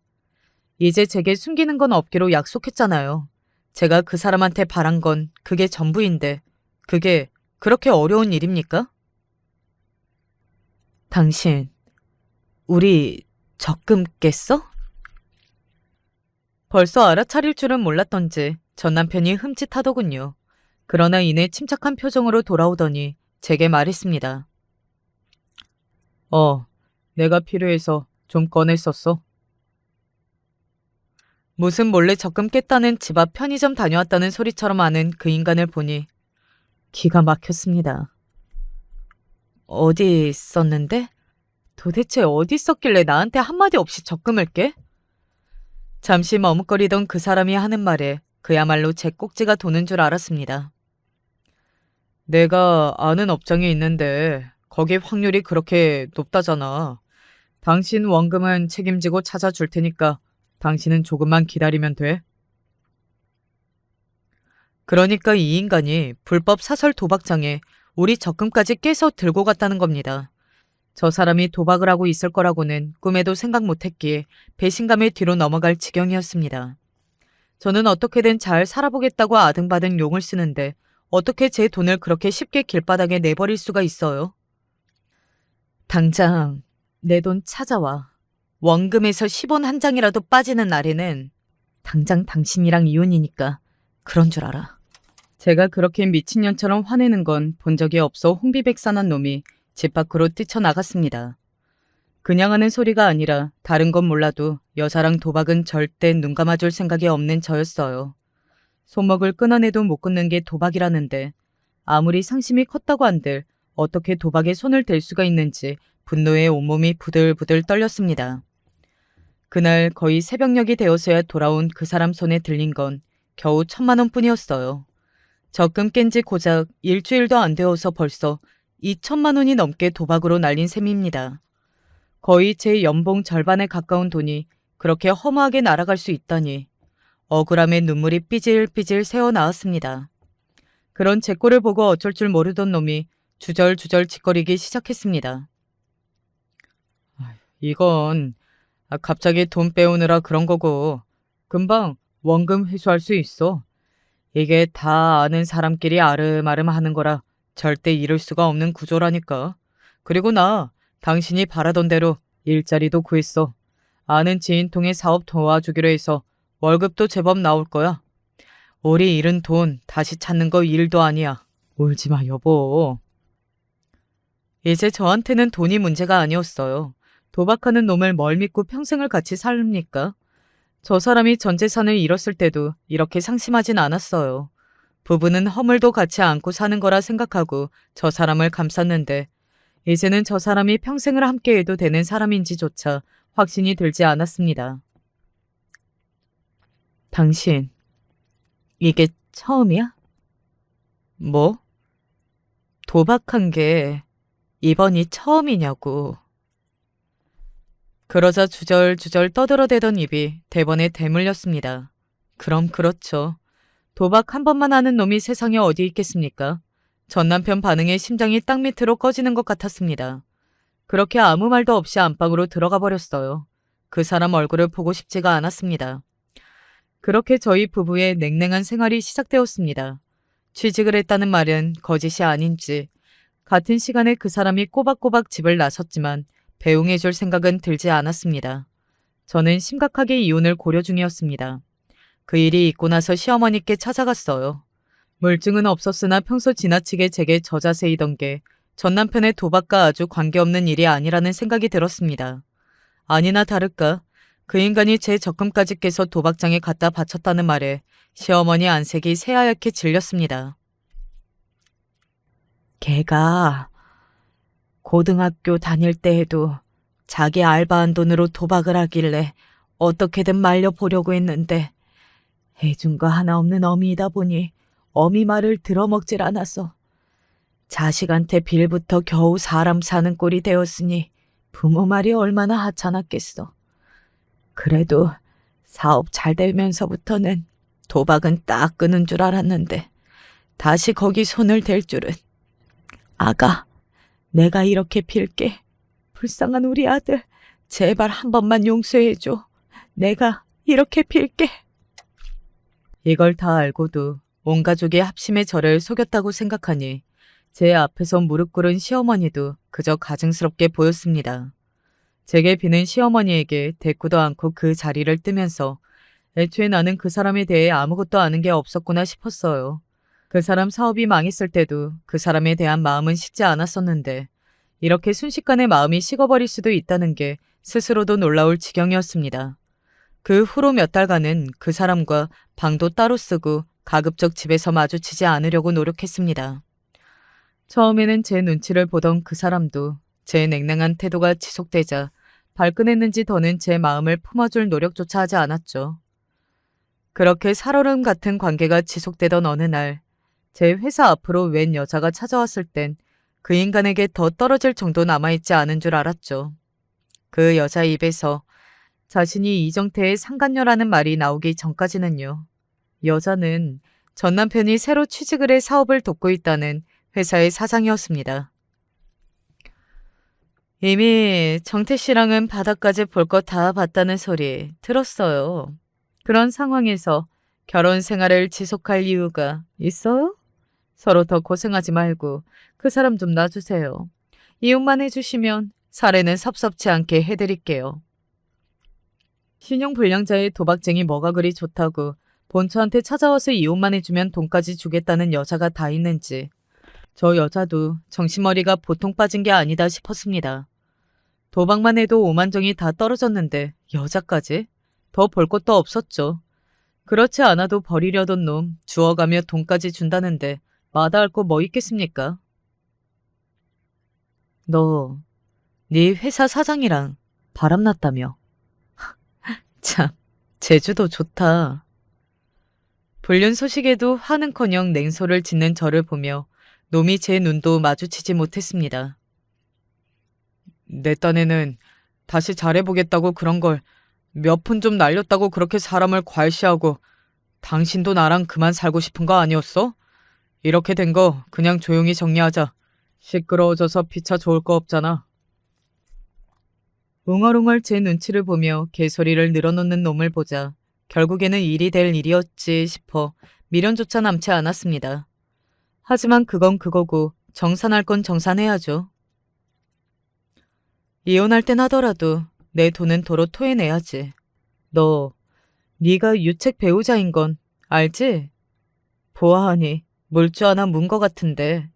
이제 제게 숨기는 건 없기로 약속했잖아요. 제가 그 사람한테 바란 건 그게 전부인데 그게 그렇게 어려운 일입니까? 당신, 우리 적금 깼어? 벌써 알아차릴 줄은 몰랐던지 전 남편이 흠칫하더군요. 그러나 이내 침착한 표정으로 돌아오더니 제게 말했습니다. 내가 필요해서 좀 꺼냈었어. 무슨 몰래 적금 깼다는 집 앞 편의점 다녀왔다는 소리처럼 아는 그 인간을 보니 기가 막혔습니다. 어디 있었는데? 도대체 어디 있었길래 나한테 한마디 없이 적금을 깨? 잠시 머뭇거리던 그 사람이 하는 말에 그야말로 제 꼭지가 도는 줄 알았습니다. 내가 아는 업장이 있는데 거기 확률이 그렇게 높다잖아. 당신 원금은 책임지고 찾아줄 테니까 당신은 조금만 기다리면 돼. 그러니까 이 인간이 불법 사설 도박장에 우리 적금까지 깨서 들고 갔다는 겁니다. 저 사람이 도박을 하고 있을 거라고는 꿈에도 생각 못했기에 배신감에 뒤로 넘어갈 지경이었습니다. 저는 어떻게든 잘 살아보겠다고 아등바등 용을 쓰는데 어떻게 제 돈을 그렇게 쉽게 길바닥에 내버릴 수가 있어요? 당장 내 돈 찾아와. 원금에서 10원 한 장이라도 빠지는 날에는 당장 당신이랑 이혼이니까 그런 줄 알아. 제가 그렇게 미친년처럼 화내는 건 본 적이 없어 홍비백산한 놈이 집 밖으로 뛰쳐나갔습니다. 그냥 하는 소리가 아니라 다른 건 몰라도 여자랑 도박은 절대 눈 감아줄 생각이 없는 저였어요. 손목을 끊어내도 못 끊는 게 도박이라는데 아무리 상심이 컸다고 한들 어떻게 도박에 손을 댈 수가 있는지 분노에 온몸이 부들부들 떨렸습니다. 그날 거의 새벽녘이 되어서야 돌아온 그 사람 손에 들린 건 겨우 1,000만 원뿐이었어요. 적금 깬 지 고작 일주일도 안 되어서 벌써 2,000만 원이 넘게 도박으로 날린 셈입니다. 거의 제 연봉 절반에 가까운 돈이 그렇게 허무하게 날아갈 수 있다니 억울함에 눈물이 삐질삐질 새어나왔습니다. 그런 제 꼴을 보고 어쩔 줄 모르던 놈이 주절주절 짓거리기 시작했습니다. 이건 갑자기 돈 빼오느라 그런 거고 금방 원금 회수할 수 있어. 이게 다 아는 사람끼리 아름아름 하는 거라 절대 이룰 수가 없는 구조라니까. 그리고 나 당신이 바라던 대로 일자리도 구했어. 아는 지인 통해 사업 도와주기로 해서 월급도 제법 나올 거야. 우리 잃은 돈 다시 찾는 거 일도 아니야. 울지 마, 여보. 이제 저한테는 돈이 문제가 아니었어요. 도박하는 놈을 뭘 믿고 평생을 같이 삽니까? 저 사람이 전 재산을 잃었을 때도 이렇게 상심하진 않았어요. 부부는 허물도 같이 안고 사는 거라 생각하고 저 사람을 감쌌는데 이제는 저 사람이 평생을 함께해도 되는 사람인지조차 확신이 들지 않았습니다. 당신, 이게 처음이야? 뭐? 도박한 게 이번이 처음이냐고. 그러자 주절주절 떠들어대던 입이 대번에 대물렸습니다. 그럼 그렇죠. 도박 한 번만 하는 놈이 세상에 어디 있겠습니까? 전 남편 반응에 심장이 땅 밑으로 꺼지는 것 같았습니다. 그렇게 아무 말도 없이 안방으로 들어가 버렸어요. 그 사람 얼굴을 보고 싶지가 않았습니다. 그렇게 저희 부부의 냉랭한 생활이 시작되었습니다. 취직을 했다는 말은 거짓이 아닌지 같은 시간에 그 사람이 꼬박꼬박 집을 나섰지만 배웅해줄 생각은 들지 않았습니다. 저는 심각하게 이혼을 고려 중이었습니다. 그 일이 있고 나서 시어머니께 찾아갔어요. 물증은 없었으나 평소 지나치게 제게 저자세이던 게 전 남편의 도박과 아주 관계없는 일이 아니라는 생각이 들었습니다. 아니나 다를까 그 인간이 제 적금까지 깨서 도박장에 갖다 바쳤다는 말에 시어머니 안색이 새하얗게 질렸습니다. 걔가 고등학교 다닐 때에도 자기 알바한 돈으로 도박을 하길래 어떻게든 말려보려고 했는데 해준 거 하나 없는 어미이다 보니 어미 말을 들어먹질 않아서 자식한테 빌부터 겨우 사람 사는 꼴이 되었으니 부모 말이 얼마나 하찮았겠어. 그래도 사업 잘 되면서부터는 도박은 딱 끄는 줄 알았는데 다시 거기 손을 댈 줄은. 아가, 내가 이렇게 빌게. 불쌍한 우리 아들, 제발 한 번만 용서해줘. 내가 이렇게 빌게. 이걸 다 알고도 온 가족이 합심해 저를 속였다고 생각하니 제 앞에서 무릎 꿇은 시어머니도 그저 가증스럽게 보였습니다. 제게 비는 시어머니에게 대꾸도 않고 그 자리를 뜨면서 애초에 나는 그 사람에 대해 아무것도 아는 게 없었구나 싶었어요. 그 사람 사업이 망했을 때도 그 사람에 대한 마음은 식지 않았었는데 이렇게 순식간에 마음이 식어버릴 수도 있다는 게 스스로도 놀라울 지경이었습니다. 그 후로 몇 달간은 그 사람과 방도 따로 쓰고 가급적 집에서 마주치지 않으려고 노력했습니다. 처음에는 제 눈치를 보던 그 사람도 제 냉랭한 태도가 지속되자 발끈했는지 더는 제 마음을 품어줄 노력조차 하지 않았죠. 그렇게 살얼음 같은 관계가 지속되던 어느 날 제 회사 앞으로 웬 여자가 찾아왔을 땐 그 인간에게 더 떨어질 정도 남아있지 않은 줄 알았죠. 그 여자 입에서 자신이 이정태의 상간녀라는 말이 나오기 전까지는요. 여자는 전 남편이 새로 취직을 해 사업을 돕고 있다는 회사의 사장이었습니다. 이미 정태 씨랑은 바닥까지 볼 거 다 봤다는 소리 들었어요. 그런 상황에서 결혼 생활을 지속할 이유가 있어요? 서로 더 고생하지 말고 그 사람 좀 놔주세요. 이혼만 해주시면 사례는 섭섭치 않게 해드릴게요. 신용불량자의 도박쟁이 뭐가 그리 좋다고 본처한테 찾아와서 이혼만 해주면 돈까지 주겠다는 여자가 다 있는지 저 여자도 정신머리가 보통 빠진 게 아니다 싶었습니다. 도박만 해도 오만정이 다 떨어졌는데 여자까지? 더 볼 것도 없었죠. 그렇지 않아도 버리려던 놈 주워가며 돈까지 준다는데 마다할 거 뭐 있겠습니까? 너, 네 회사 사장이랑 바람났다며. 참, 제주도 좋다. 불륜 소식에도 하는커녕 냉소를 짓는 저를 보며 놈이 제 눈도 마주치지 못했습니다. 내 딴에는 다시 잘해보겠다고 그런 걸 몇 푼 좀 날렸다고 그렇게 사람을 괄시하고 당신도 나랑 그만 살고 싶은 거 아니었어? 이렇게 된 거 그냥 조용히 정리하자. 시끄러워져서 피차 좋을 거 없잖아. 웅얼웅얼 제 눈치를 보며 개소리를 늘어놓는 놈을 보자 결국에는 일이 될 일이었지 싶어 미련조차 남지 않았습니다. 하지만 그건 그거고 정산할 건 정산해야죠. 이혼할 땐 하더라도 내 돈은 도로 토해내야지. 너, 네가 유책 배우자인 건 알지? 보아하니 물주 하나 문 거 같은데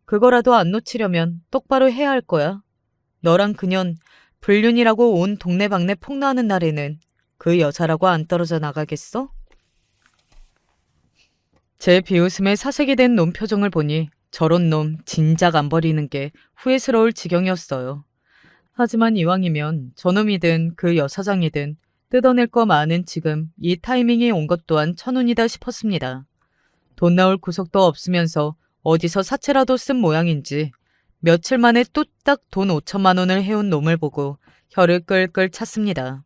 그거라도 안 놓치려면 똑바로 해야 할 거야. 너랑 그년 불륜이라고 온 동네방네 폭로하는 날에는 그 여자라고 안 떨어져 나가겠어? 제 비웃음에 사색이 된 놈 표정을 보니 저런 놈 진작 안 버리는 게 후회스러울 지경이었어요. 하지만 이왕이면 저놈이든 그 여사장이든 뜯어낼 거 많은 지금 이 타이밍이 온 것 또한 천운이다 싶었습니다. 돈 나올 구석도 없으면서 어디서 사채라도 쓴 모양인지 며칠 만에 뚝딱 돈 5천만 원을 해온 놈을 보고 혀를 끌끌 찼습니다.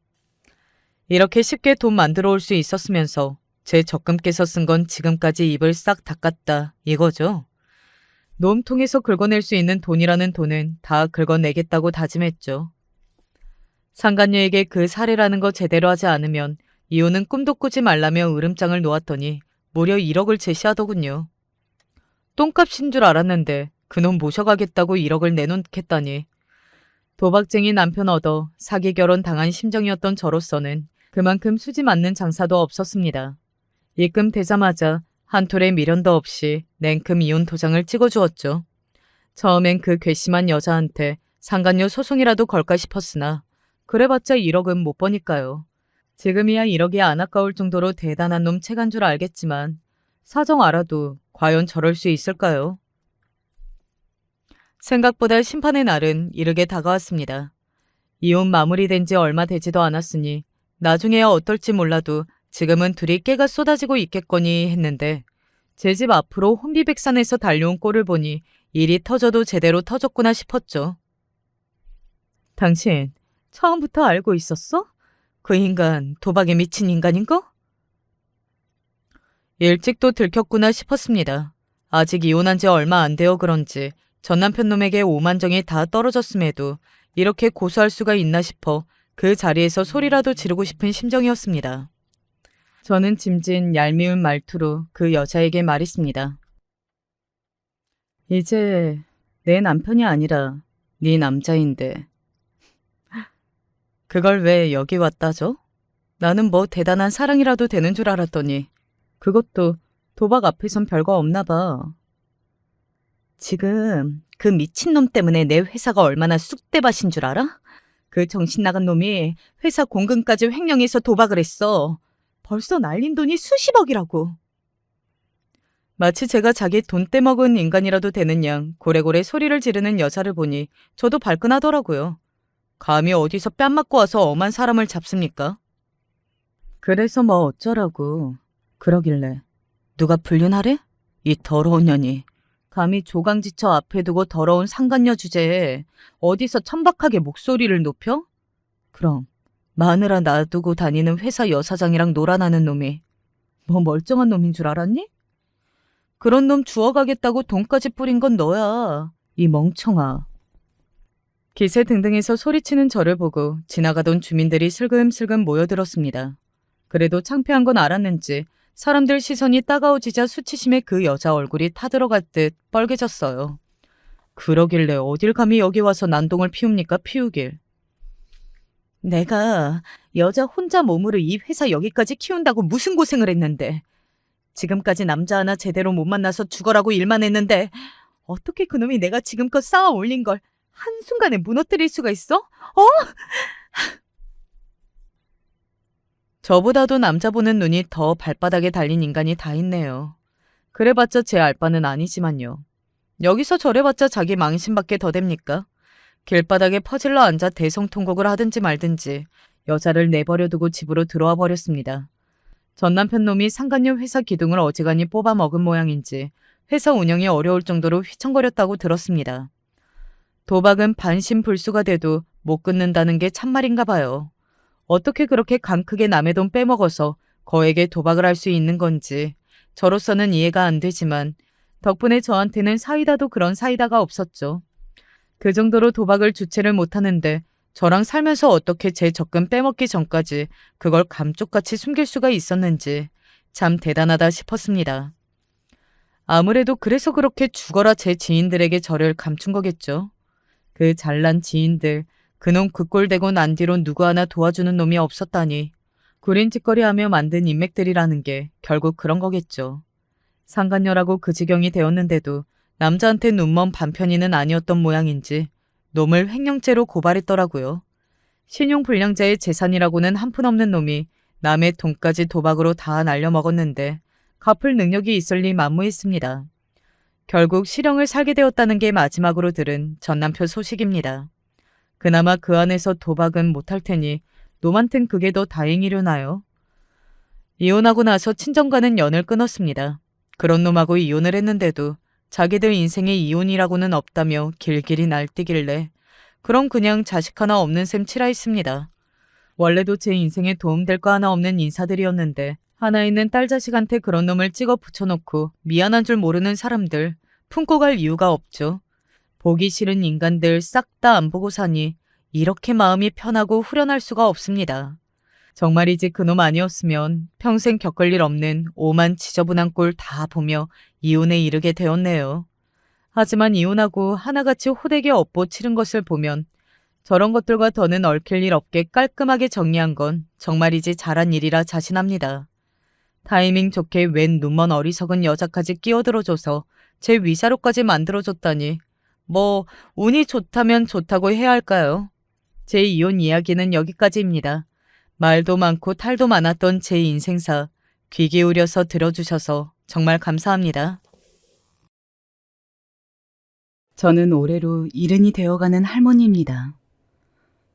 이렇게 쉽게 돈 만들어 올 수 있었으면서 제 적금께서 쓴 건 지금까지 입을 싹 닦았다 이거죠. 놈통에서 긁어낼 수 있는 돈이라는 돈은 다 긁어내겠다고 다짐했죠. 상간녀에게 그 사례라는 거 제대로 하지 않으면 이혼은 꿈도 꾸지 말라며 으름장을 놓았더니 무려 1억을 제시하더군요. 똥값인 줄 알았는데 그놈 모셔가겠다고 1억을 내놓겠다니. 도박쟁이 남편 얻어 사기 결혼 당한 심정이었던 저로서는 그만큼 수지 맞는 장사도 없었습니다. 입금되자마자 한 톨의 미련도 없이 냉큼 이혼 도장을 찍어주었죠. 처음엔 그 괘씸한 여자한테 상간녀 소송이라도 걸까 싶었으나 그래봤자 1억은 못 버니까요. 지금이야 1억이 안 아까울 정도로 대단한 놈 채간 줄 알겠지만 사정 알아도 과연 저럴 수 있을까요? 생각보다 심판의 날은 이르게 다가왔습니다. 이혼 마무리된 지 얼마 되지도 않았으니 나중에야 어떨지 몰라도 지금은 둘이 깨가 쏟아지고 있겠거니 했는데 제 집 앞으로 혼비백산에서 달려온 꼴을 보니 일이 터져도 제대로 터졌구나 싶었죠. 당신 처음부터 알고 있었어? 그 인간 도박에 미친 인간인 거? 일찍도 들켰구나 싶었습니다. 아직 이혼한 지 얼마 안 되어 그런지 전 남편 놈에게 오만정이 다 떨어졌음에도 이렇게 고소할 수가 있나 싶어 그 자리에서 소리라도 지르고 싶은 심정이었습니다. 저는 짐진 얄미운 말투로 그 여자에게 말했습니다. 이제 내 남편이 아니라 네 남자인데 그걸 왜 여기 왔다죠? 나는 뭐 대단한 사랑이라도 되는 줄 알았더니 그것도 도박 앞에선 별거 없나 봐. 지금 그 미친놈 때문에 내 회사가 얼마나 쑥대밭인 줄 알아? 그 정신 나간 놈이 회사 공금까지 횡령해서 도박을 했어. 벌써 날린 돈이 수십억이라고. 마치 제가 자기 돈 떼먹은 인간이라도 되는 양 고래고래 소리를 지르는 여자를 보니 저도 발끈하더라고요. 감히 어디서 뺨 맞고 와서 엄한 사람을 잡습니까? 그래서 뭐 어쩌라고. 그러길래 누가 불륜하래? 이 더러운 년이. 감히 조강지처 앞에 두고 더러운 상간녀 주제에 어디서 천박하게 목소리를 높여? 그럼 마누라 놔두고 다니는 회사 여사장이랑 놀아나는 놈이 뭐 멀쩡한 놈인 줄 알았니? 그런 놈 주워가겠다고 돈까지 뿌린 건 너야. 이 멍청아. 기세등등해서 소리치는 저를 보고 지나가던 주민들이 슬금슬금 모여들었습니다. 그래도 창피한 건 알았는지 사람들 시선이 따가워지자 수치심에 그 여자 얼굴이 타들어갈 듯 빨개졌어요. 그러길래 어딜 감히 여기 와서 난동을 피웁니까 피우길. 내가 여자 혼자 몸으로 이 회사 여기까지 키운다고 무슨 고생을 했는데. 지금까지 남자 하나 제대로 못 만나서 죽어라고 일만 했는데 어떻게 그놈이 내가 지금껏 쌓아 올린 걸 한순간에 무너뜨릴 수가 있어? 저보다도 남자 보는 눈이 더 발바닥에 달린 인간이 다 있네요. 그래봤자 제 알바는 아니지만요. 여기서 저래봤자 자기 망신밖에 더 됩니까? 길바닥에 퍼질러 앉아 대성통곡을 하든지 말든지 여자를 내버려두고 집으로 들어와 버렸습니다. 전 남편 놈이 상간녀 회사 기둥을 어지간히 뽑아 먹은 모양인지 회사 운영이 어려울 정도로 휘청거렸다고 들었습니다. 도박은 반신불수가 돼도 못 끊는다는 게 참말인가 봐요. 어떻게 그렇게 강 크게 남의 돈 빼먹어서 거액의 도박을 할 수 있는 건지 저로서는 이해가 안 되지만 덕분에 저한테는 사이다도 그런 사이다가 없었죠. 그 정도로 도박을 주체를 못하는데 저랑 살면서 어떻게 제 적금 빼먹기 전까지 그걸 감쪽같이 숨길 수가 있었는지 참 대단하다 싶었습니다. 아무래도 그래서 그렇게 죽어라 제 지인들에게 저를 감춘 거겠죠. 그 잘난 지인들, 그놈 그 꼴 되고 난 뒤로 누구 하나 도와주는 놈이 없었다니 구린짓거리하며 만든 인맥들이라는 게 결국 그런 거겠죠. 상간녀라고 그 지경이 되었는데도 남자한테 눈먼 반편이는 아니었던 모양인지 놈을 횡령죄로 고발했더라고요. 신용불량자의 재산이라고는 한푼 없는 놈이 남의 돈까지 도박으로 다 날려먹었는데 갚을 능력이 있을 리 만무했습니다. 결국 실형을 살게 되었다는 게 마지막으로 들은 전남편 소식입니다. 그나마 그 안에서 도박은 못할 테니 놈한텐 그게 더 다행이려나요? 이혼하고 나서 친정과는 연을 끊었습니다. 그런 놈하고 이혼을 했는데도 자기들 인생에 이혼이라고는 없다며 길길이 날뛰길래 그럼 그냥 자식 하나 없는 셈 치라 했습니다. 원래도 제 인생에 도움될 거 하나 없는 인사들이었는데 하나 있는 딸 자식한테 그런 놈을 찍어 붙여놓고 미안한 줄 모르는 사람들 품고 갈 이유가 없죠. 보기 싫은 인간들 싹 다 안 보고 사니 이렇게 마음이 편하고 후련할 수가 없습니다. 정말이지 그놈 아니었으면 평생 겪을 일 없는 오만 지저분한 꼴 다 보며 이혼에 이르게 되었네요. 하지만 이혼하고 하나같이 호되게 업보 치른 것을 보면 저런 것들과 더는 얽힐 일 없게 깔끔하게 정리한 건 정말이지 잘한 일이라 자신합니다. 타이밍 좋게 웬 눈먼 어리석은 여자까지 끼어들어줘서 제 위자료까지 만들어줬다니 뭐 운이 좋다면 좋다고 해야 할까요? 제 이혼 이야기는 여기까지입니다. 말도 많고 탈도 많았던 제 인생사 귀 기울여서 들어주셔서 정말 감사합니다. 저는 올해로 70이 되어가는 할머니입니다.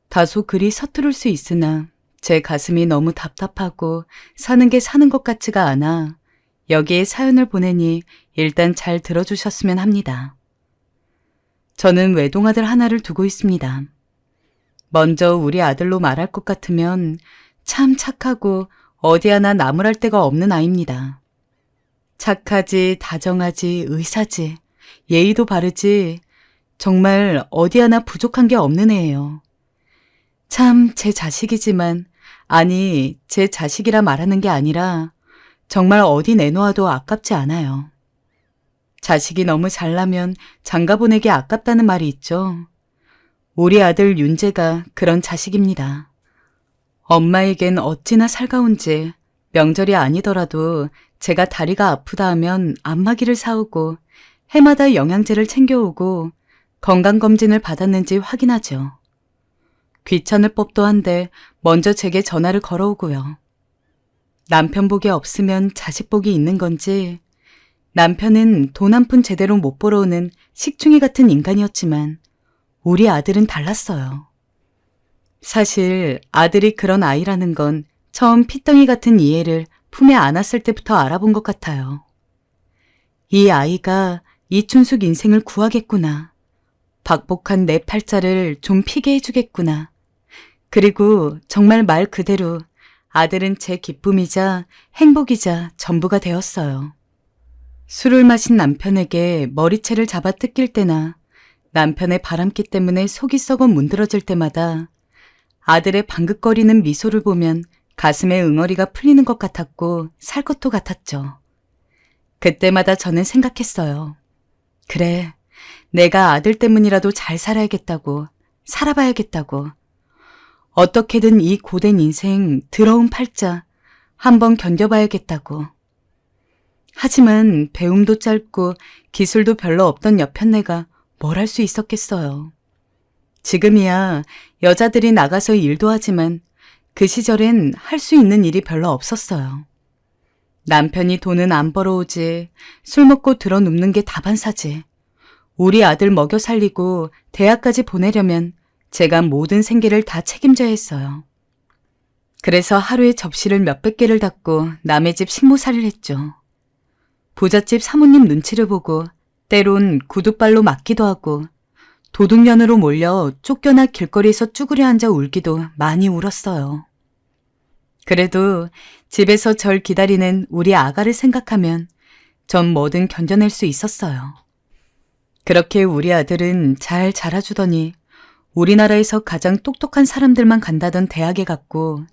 다소 그리 서투를 수 있으나 제 가슴이 너무 답답하고 사는 게 사는 것 같지가 않아 여기에 사연을 보내니 일단 잘 들어주셨으면 합니다. 저는 외동아들 하나를 두고 있습니다. 먼저 우리 아들로 말할 것 같으면 참 착하고 어디 하나 나무랄 데가 없는 아이입니다. 착하지, 다정하지, 의사지, 예의도 바르지, 정말 어디 하나 부족한 게 없는 애예요. 참 제 자식이지만, 아니 제 자식이라 말하는 게 아니라 정말 어디 내놓아도 아깝지 않아요. 자식이 너무 잘나면 장가 보내기 아깝다는 말이 있죠. 우리 아들 윤재가 그런 자식입니다. 엄마에겐 어찌나 살가운지 명절이 아니더라도 제가 다리가 아프다 하면 안마기를 사오고 해마다 영양제를 챙겨오고 건강검진을 받았는지 확인하죠. 귀찮을 법도 한데 먼저 제게 전화를 걸어오고요. 남편 복이 없으면 자식 복이 있는 건지 남편은 돈 한 푼 제대로 못 벌어오는 식충이 같은 인간이었지만 우리 아들은 달랐어요. 사실 아들이 그런 아이라는 건 처음 피덩이 같은 이해를 품에 안았을 때부터 알아본 것 같아요. 이 아이가 이춘숙 인생을 구하겠구나. 박복한 내 팔자를 좀 피게 해주겠구나. 그리고 정말 말 그대로 아들은 제 기쁨이자 행복이자 전부가 되었어요. 술을 마신 남편에게 머리채를 잡아 뜯길 때나 남편의 바람기 때문에 속이 썩어 문드러질 때마다 아들의 방긋거리는 미소를 보면 가슴에 응어리가 풀리는 것 같았고 살 것도 같았죠. 그때마다 저는 생각했어요. 그래, 내가 아들 때문이라도 잘 살아야겠다고, 살아봐야겠다고. 어떻게든 이 고된 인생, 더러운 팔자 한번 견뎌봐야겠다고. 하지만 배움도 짧고 기술도 별로 없던 여편네가 뭘 할 수 있었겠어요. 지금이야 여자들이 나가서 일도 하지만 그 시절엔 할 수 있는 일이 별로 없었어요. 남편이 돈은 안 벌어오지, 술 먹고 들어눕는 게 다반사지. 우리 아들 먹여 살리고 대학까지 보내려면 제가 모든 생계를 다 책임져야 했어요. 그래서 하루에 접시를 몇백 개를 닦고 남의 집 식모살이를 했죠. 부잣집 사모님 눈치를 보고 때론 구두발로 맞기도 하고 도둑년으로 몰려 쫓겨나 길거리에서 쭈그려 앉아 울기도 많이 울었어요. 그래도 집에서 절 기다리는 우리 아가를 생각하면 전 뭐든 견뎌낼 수 있었어요. 그렇게 우리 아들은 잘 자라주더니 우리나라에서 가장 똑똑한 사람들만 간다던 대학에 갔고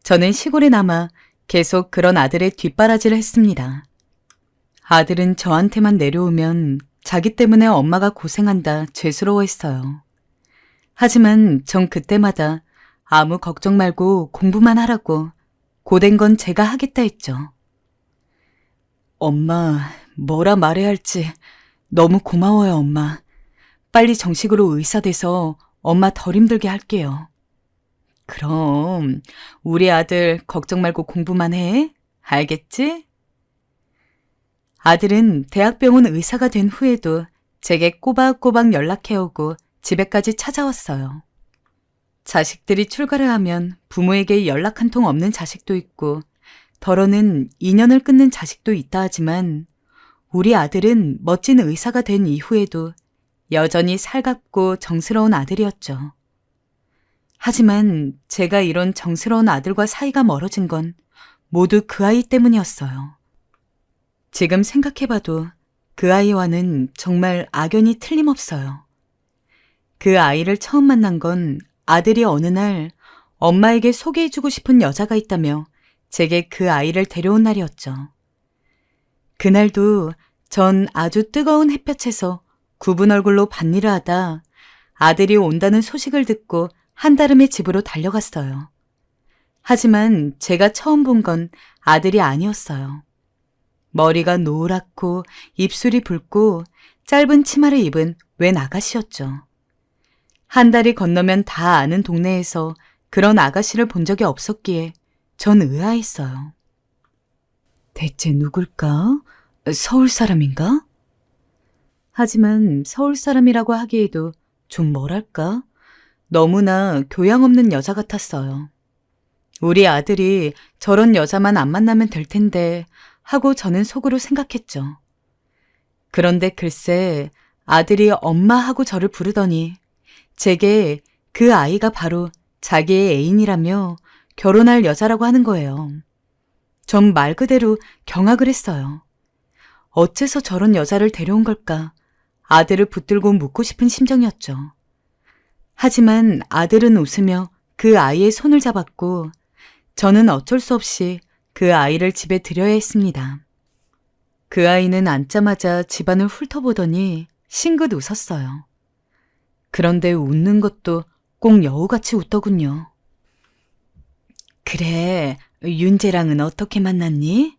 저는 시골에 남아 계속 그런 아들의 뒷바라지를 했습니다. 아들은 저한테만 내려오면 자기 때문에 엄마가 고생한다 죄스러워했어요. 하지만 전 그때마다 아무 걱정 말고 공부만 하라고 고된 건 제가 하겠다 했죠. 엄마, 뭐라 말해야 할지 너무 고마워요, 엄마. 빨리 정식으로 의사 돼서 엄마 덜 힘들게 할게요. 그럼 우리 아들 걱정 말고 공부만 해. 알겠지? 아들은 대학병원 의사가 된 후에도 제게 꼬박꼬박 연락해오고 집에까지 찾아왔어요. 자식들이 출가를 하면 부모에게 연락 한 통 없는 자식도 있고 덜어는 인연을 끊는 자식도 있다 하지만 우리 아들은 멋진 의사가 된 이후에도 여전히 살갑고 정스러운 아들이었죠. 하지만 제가 이런 정스러운 아들과 사이가 멀어진 건 모두 그 아이 때문이었어요. 지금 생각해봐도 그 아이와는 정말 악연이 틀림없어요. 그 아이를 처음 만난 건 아들이 어느 날 엄마에게 소개해주고 싶은 여자가 있다며 제게 그 아이를 데려온 날이었죠. 그날도 전 아주 뜨거운 햇볕에서 굽은 얼굴로 밭일을 하다 아들이 온다는 소식을 듣고 한달음에 집으로 달려갔어요. 하지만 제가 처음 본 건 아들이 아니었어요. 머리가 노랗고 입술이 붉고 짧은 치마를 입은 웬 아가씨였죠. 한 달이 건너면 다 아는 동네에서 그런 아가씨를 본 적이 없었기에 전 의아했어요. 대체 누굴까? 서울 사람인가? 하지만 서울 사람이라고 하기에도 좀 뭐랄까? 너무나 교양 없는 여자 같았어요. 우리 아들이 저런 여자만 안 만나면 될 텐데 하고 저는 속으로 생각했죠. 그런데 글쎄 아들이 엄마 하고 저를 부르더니 제게 그 아이가 바로 자기의 애인이라며 결혼할 여자라고 하는 거예요. 전 말 그대로 경악을 했어요. 어째서 저런 여자를 데려온 걸까? 아들을 붙들고 묻고 싶은 심정이었죠. 하지만 아들은 웃으며 그 아이의 손을 잡았고 저는 어쩔 수 없이 그 아이를 집에 들여야 했습니다. 그 아이는 앉자마자 집안을 훑어보더니 싱긋 웃었어요. 그런데 웃는 것도 꼭 여우같이 웃더군요. 그래, 윤재랑은 어떻게 만났니?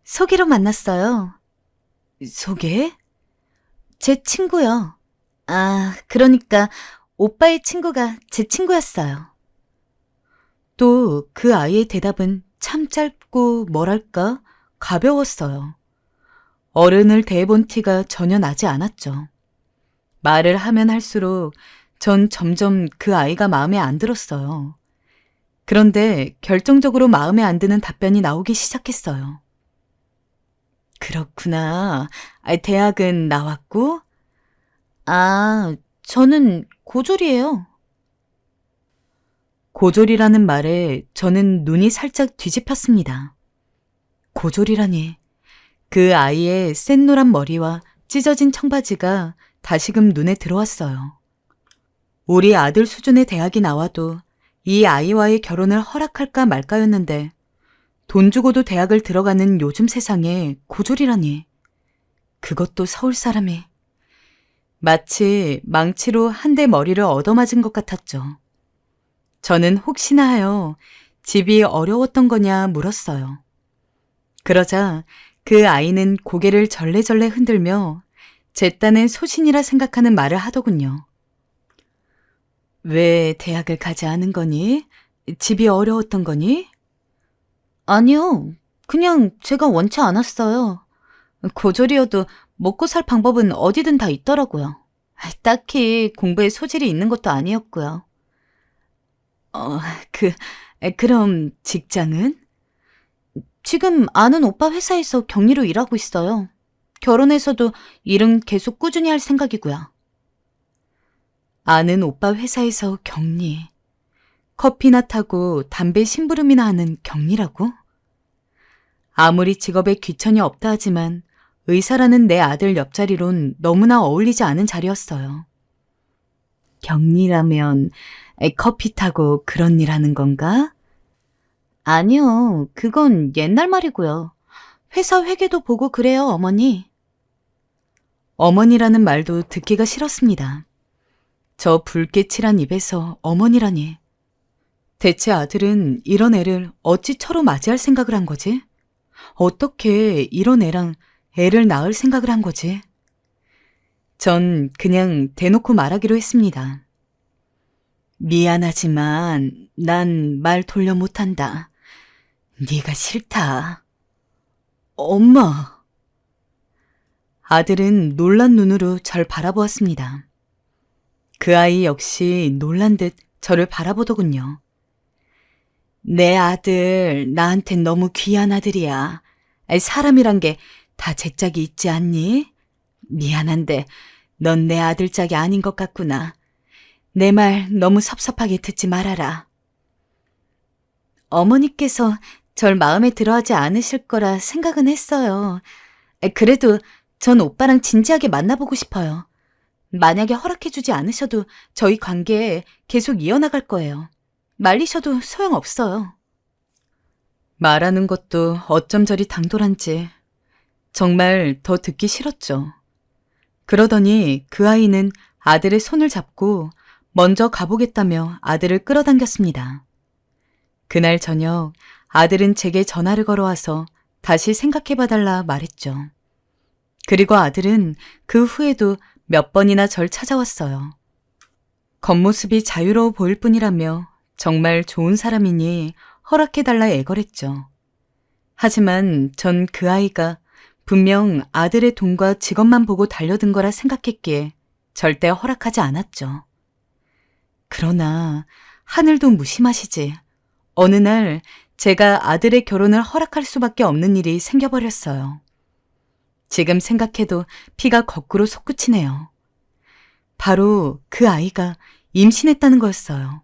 소개로 만났어요. 소개? 제 친구요. 아, 그러니까 오빠의 친구가 제 친구였어요. 또 그 아이의 대답은 참 짧고 뭐랄까 가벼웠어요. 어른을 대해본 티가 전혀 나지 않았죠. 말을 하면 할수록 전 점점 그 아이가 마음에 안 들었어요. 그런데 결정적으로 마음에 안 드는 답변이 나오기 시작했어요. 그렇구나. 대학은 나왔고? 아, 저는 고졸이에요. 고졸이라는 말에 저는 눈이 살짝 뒤집혔습니다. 고졸이라니. 그 아이의 센 노란 머리와 찢어진 청바지가 다시금 눈에 들어왔어요. 우리 아들 수준의 대학이 나와도 이 아이와의 결혼을 허락할까 말까였는데 돈 주고도 대학을 들어가는 요즘 세상에 고졸이라니. 그것도 서울 사람이. 마치 망치로 한 대 머리를 얻어맞은 것 같았죠. 저는 혹시나 하여 집이 어려웠던 거냐 물었어요. 그러자 그 아이는 고개를 절레절레 흔들며 제 딴엔 소신이라 생각하는 말을 하더군요. 왜 대학을 가지 않은 거니? 집이 어려웠던 거니? 아니요. 그냥 제가 원치 않았어요. 고졸이어도 먹고 살 방법은 어디든 다 있더라고요. 딱히 공부에 소질이 있는 것도 아니었고요. 어, 그, 그럼 직장은? 지금 아는 오빠 회사에서 격리로 일하고 있어요. 결혼해서도 일은 계속 꾸준히 할 생각이고요. 아는 오빠 회사에서 격리. 커피나 타고 담배 심부름이나 하는 격리라고? 아무리 직업에 귀천이 없다 하지만 의사라는 내 아들 옆자리론 너무나 어울리지 않은 자리였어요. 격리라면 커피 타고 그런 일 하는 건가? 아니요, 그건 옛날 말이고요. 회사 회계도 보고 그래요, 어머니. 어머니라는 말도 듣기가 싫었습니다. 저 붉게 칠한 입에서 어머니라니. 대체 아들은 이런 애를 어찌 처로 맞이할 생각을 한 거지? 어떻게 이런 애랑 애를 낳을 생각을 한 거지? 전 그냥 대놓고 말하기로 했습니다. 미안하지만 난 말 돌려 못한다. 네가 싫다. 엄마. 아들은 놀란 눈으로 절 바라보았습니다. 그 아이 역시 놀란 듯 저를 바라보더군요. 내 아들 나한텐 너무 귀한 아들이야. 사람이란 게 다 제 짝이 있지 않니? 미안한데 넌 내 아들 짝이 아닌 것 같구나. 내 말 너무 섭섭하게 듣지 말아라. 어머니께서 절 마음에 들어하지 않으실 거라 생각은 했어요. 그래도 전 오빠랑 진지하게 만나보고 싶어요. 만약에 허락해주지 않으셔도 저희 관계 계속 이어나갈 거예요. 말리셔도 소용없어요. 말하는 것도 어쩜 저리 당돌한지 정말 더 듣기 싫었죠. 그러더니 그 아이는 아들의 손을 잡고 먼저 가보겠다며 아들을 끌어당겼습니다. 그날 저녁 아들은 제게 전화를 걸어와서 다시 생각해봐달라 말했죠. 그리고 아들은 그 후에도 몇 번이나 절 찾아왔어요. 겉모습이 자유로워 보일 뿐이라며 정말 좋은 사람이니 허락해달라 애걸했죠. 하지만 전 그 아이가 분명 아들의 돈과 직업만 보고 달려든 거라 생각했기에 절대 허락하지 않았죠. 그러나 하늘도 무심하시지. 어느 날 제가 아들의 결혼을 허락할 수밖에 없는 일이 생겨버렸어요. 지금 생각해도 피가 거꾸로 솟구치네요. 바로 그 아이가 임신했다는 거였어요.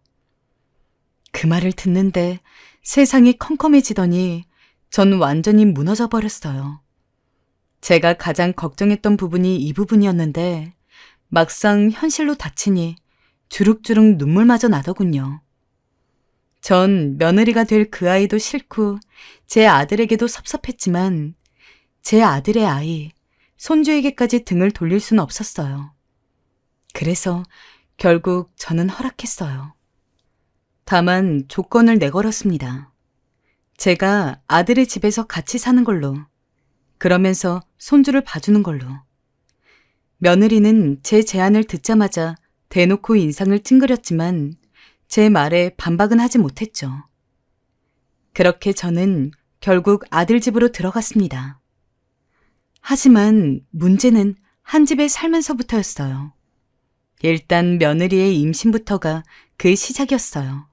그 말을 듣는데 세상이 컴컴해지더니 전 완전히 무너져 버렸어요. 제가 가장 걱정했던 부분이 이 부분이었는데 막상 현실로 닥치니 주룩주룩 눈물마저 나더군요. 전 며느리가 될 그 아이도 싫고 제 아들에게도 섭섭했지만 제 아들의 아이, 손주에게까지 등을 돌릴 수는 없었어요. 그래서 결국 저는 허락했어요. 다만 조건을 내걸었습니다. 제가 아들의 집에서 같이 사는 걸로, 그러면서 손주를 봐주는 걸로. 며느리는 제 제안을 듣자마자 대놓고 인상을 찡그렸지만 제 말에 반박은 하지 못했죠. 그렇게 저는 결국 아들 집으로 들어갔습니다. 하지만 문제는 한 집에 살면서부터였어요. 일단 며느리의 임신부터가 그 시작이었어요.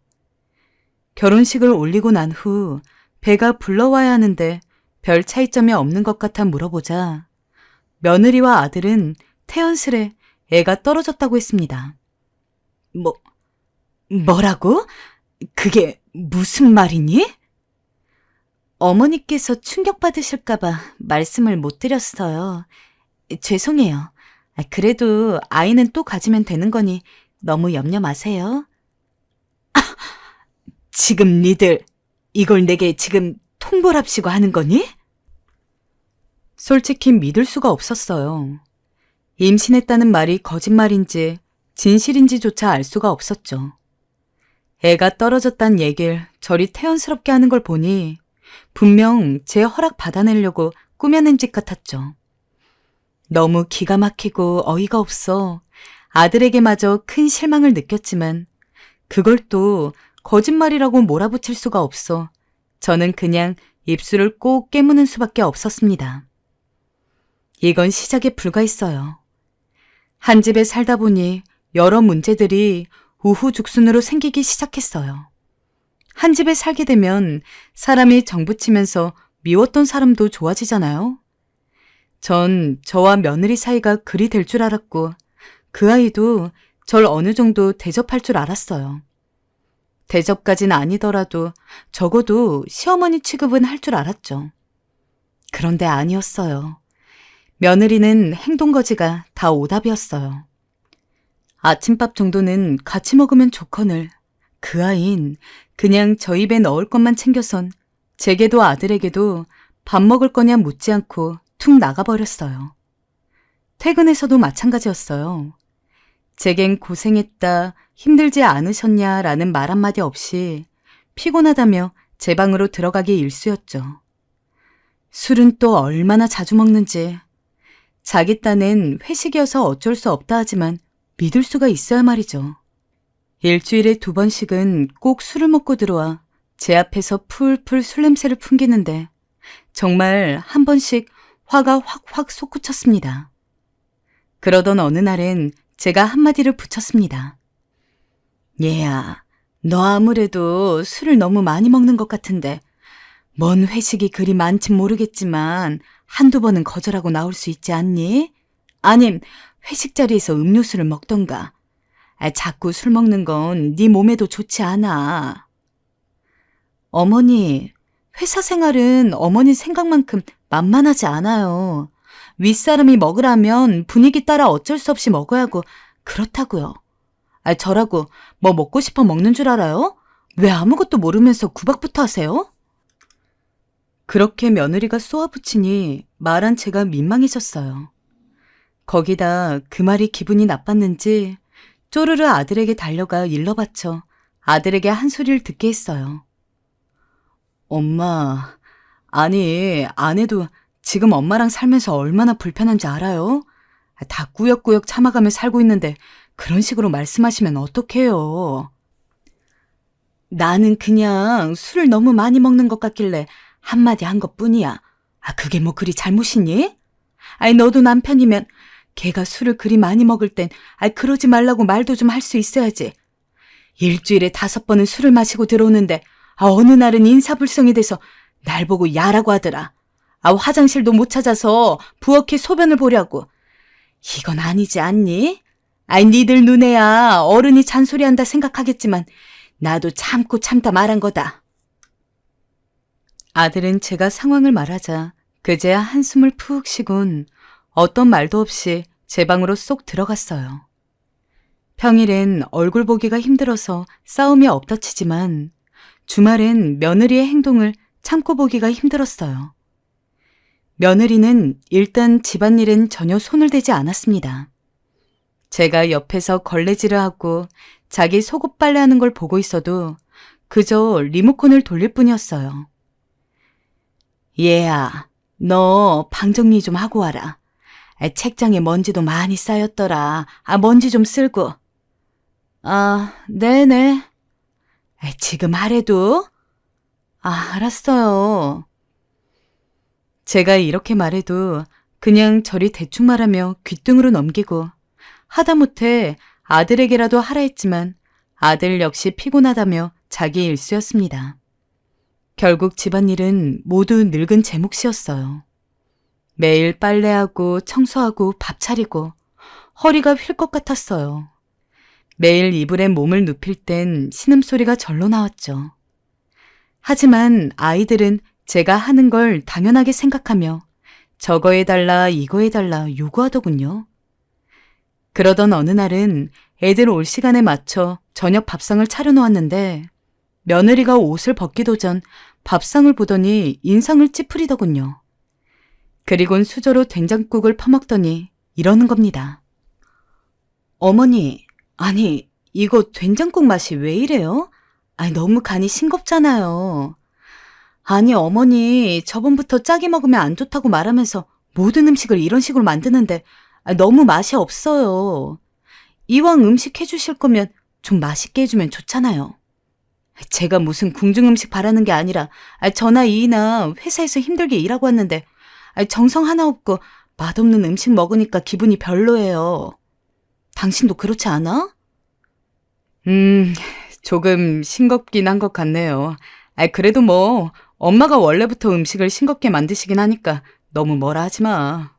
결혼식을 올리고 난 후 배가 불러와야 하는데 별 차이점이 없는 것 같아 물어보자 며느리와 아들은 태연스레 애가 떨어졌다고 했습니다. 뭐라고? 그게 무슨 말이니? 어머니께서 충격받으실까봐 말씀을 못 드렸어요. 죄송해요. 그래도 아이는 또 가지면 되는 거니 너무 염려 마세요. 지금 니들 이걸 내게 지금 통보랍시고 하는 거니? 솔직히 믿을 수가 없었어요. 임신했다는 말이 거짓말인지 진실인지조차 알 수가 없었죠. 애가 떨어졌단 얘길 저리 태연스럽게 하는 걸 보니 분명 제 허락 받아내려고 꾸며낸 짓 같았죠. 너무 기가 막히고 어이가 없어 아들에게마저 큰 실망을 느꼈지만 그걸 또 거짓말이라고 몰아붙일 수가 없어 저는 그냥 입술을 꼭 깨무는 수밖에 없었습니다. 이건 시작에 불과했어요. 한 집에 살다 보니 여러 문제들이 우후죽순으로 생기기 시작했어요. 한 집에 살게 되면 사람이 정붙이면서 미웠던 사람도 좋아지잖아요. 전 저와 며느리 사이가 그리 될 줄 알았고 그 아이도 절 어느 정도 대접할 줄 알았어요. 대접까진 아니더라도 적어도 시어머니 취급은 할 줄 알았죠. 그런데 아니었어요. 며느리는 행동거지가 다 오답이었어요. 아침밥 정도는 같이 먹으면 좋거늘 그 아이는 그냥 저 입에 넣을 것만 챙겨선 제게도 아들에게도 밥 먹을 거냐 묻지 않고 툭 나가버렸어요. 퇴근해서도 마찬가지였어요. 제겐 고생했다, 힘들지 않으셨냐라는 말 한마디 없이 피곤하다며 제 방으로 들어가기 일쑤였죠. 술은 또 얼마나 자주 먹는지. 자기 딴엔 회식이어서 어쩔 수 없다 하지만 믿을 수가 있어야 말이죠. 일주일에 2번씩은 꼭 술을 먹고 들어와 제 앞에서 풀풀 술 냄새를 풍기는데 정말 한 번씩 화가 확확 솟구쳤습니다. 그러던 어느 날엔 제가 한마디를 붙였습니다. 얘야, 너 아무래도 술을 너무 많이 먹는 것 같은데 뭔 회식이 그리 많진 모르겠지만 한두 번은 거절하고 나올 수 있지 않니? 아님 회식 자리에서 음료수를 먹던가. 자꾸 술 먹는 건 네 몸에도 좋지 않아. 어머니, 회사 생활은 어머니 생각만큼 만만하지 않아요. 윗사람이 먹으라면 분위기 따라 어쩔 수 없이 먹어야 하고 그렇다고요. 저라고 뭐 먹고 싶어 먹는 줄 알아요? 왜 아무것도 모르면서 구박부터 하세요? 그렇게 며느리가 쏘아붙이니 말한 제가 민망해졌어요. 거기다 그 말이 기분이 나빴는지 쪼르르 아들에게 달려가 일러바쳐 아들에게 한 소리를 듣게 했어요. 엄마, 아니 아내도 지금 엄마랑 살면서 얼마나 불편한지 알아요? 다 꾸역꾸역 참아가며 살고 있는데 그런 식으로 말씀하시면 어떡해요? 나는 그냥 술을 너무 많이 먹는 것 같길래 한마디 한 것뿐이야. 그게 뭐 그리 잘못이니? 너도 남편이면 걔가 술을 그리 많이 먹을 땐 그러지 말라고 말도 좀 할 수 있어야지. 일주일에 5번은 술을 마시고 들어오는데 어느 날은 인사불성이 돼서 날 보고 야라고 하더라. 화장실도 못 찾아서 부엌에 소변을 보려고. 이건 아니지 않니? 니들 눈에야 어른이 잔소리한다 생각하겠지만 나도 참고 참다 말한 거다. 아들은 제가 상황을 말하자 그제야 한숨을 푹 쉬곤 어떤 말도 없이 제 방으로 쏙 들어갔어요. 평일엔 얼굴 보기가 힘들어서 싸움이 엎다치지만 주말엔 며느리의 행동을 참고 보기가 힘들었어요. 며느리는 일단 집안일엔 전혀 손을 대지 않았습니다. 제가 옆에서 걸레질을 하고 자기 속옷 빨래하는 걸 보고 있어도 그저 리모컨을 돌릴 뿐이었어요. 얘야, 너 방 정리 좀 하고 와라. 책장에 먼지도 많이 쌓였더라. 먼지 좀 쓸고. 네네. 지금 하래도? 알았어요. 제가 이렇게 말해도 그냥 저리 대충 말하며 귓등으로 넘기고 하다못해 아들에게라도 하라 했지만 아들 역시 피곤하다며 자기 일쑤였습니다. 결국 집안일은 모두 늙은 제 몫이었어요. 매일 빨래하고 청소하고 밥 차리고 허리가 휠 것 같았어요. 매일 이불에 몸을 눕힐 땐 신음소리가 절로 나왔죠. 하지만 아이들은 제가 하는 걸 당연하게 생각하며 저거 해달라 이거 해달라 요구하더군요. 그러던 어느 날은 애들 올 시간에 맞춰 저녁 밥상을 차려놓았는데 며느리가 옷을 벗기도 전 밥상을 보더니 인상을 찌푸리더군요. 그리곤 수저로 된장국을 퍼먹더니 이러는 겁니다. 어머니, 아니 이거 된장국 맛이 왜 이래요? 너무 간이 싱겁잖아요. 아니 어머니 저번부터 짜게 먹으면 안 좋다고 말하면서 모든 음식을 이런 식으로 만드는데 너무 맛이 없어요. 이왕 음식 해주실 거면 좀 맛있게 해주면 좋잖아요. 제가 무슨 궁중음식 바라는 게 아니라 저나 이이나 회사에서 힘들게 일하고 왔는데 정성 하나 없고 맛없는 음식 먹으니까 기분이 별로예요. 당신도 그렇지 않아? 조금 싱겁긴 한 것 같네요. 그래도 뭐 엄마가 원래부터 음식을 싱겁게 만드시긴 하니까 너무 뭐라 하지 마.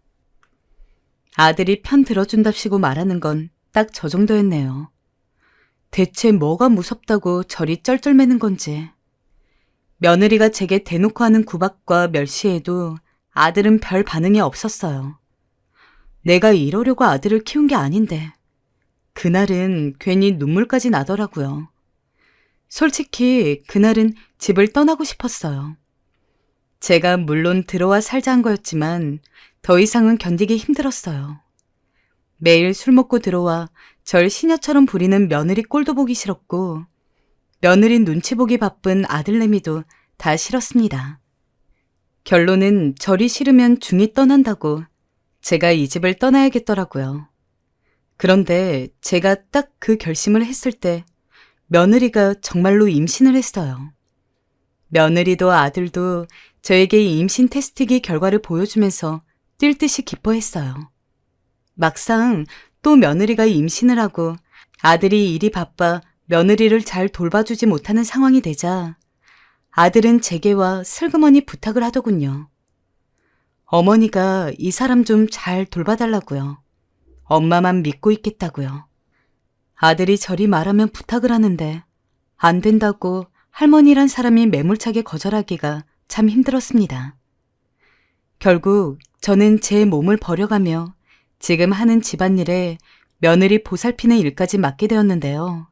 아들이 편 들어준답시고 말하는 건 딱 저 정도였네요. 대체 뭐가 무섭다고 저리 쩔쩔매는 건지. 며느리가 제게 대놓고 하는 구박과 멸시에도 아들은 별 반응이 없었어요. 내가 이러려고 아들을 키운 게 아닌데. 그날은 괜히 눈물까지 나더라고요. 솔직히 그날은 집을 떠나고 싶었어요. 제가 물론 들어와 살자 한 거였지만 더 이상은 견디기 힘들었어요. 매일 술 먹고 들어와 절 시녀처럼 부리는 며느리 꼴도 보기 싫었고 며느리 눈치 보기 바쁜 아들내미도 다 싫었습니다. 결론은 절이 싫으면 중이 떠난다고 제가 이 집을 떠나야겠더라고요. 그런데 제가 딱 그 결심을 했을 때 며느리가 정말로 임신을 했어요. 며느리도 아들도 저에게 임신 테스트기 결과를 보여주면서 뛸 듯이 기뻐했어요. 막상 또 며느리가 임신을 하고 아들이 일이 바빠 며느리를 잘 돌봐주지 못하는 상황이 되자 아들은 제게와 슬그머니 부탁을 하더군요. 어머니가 이 사람 좀 잘 돌봐달라고요. 엄마만 믿고 있겠다고요. 아들이 저리 말하면 부탁을 하는데 안 된다고 할머니란 사람이 매몰차게 거절하기가 참 힘들었습니다. 결국 저는 제 몸을 버려가며 지금 하는 집안일에 며느리 보살피는 일까지 맡게 되었는데요.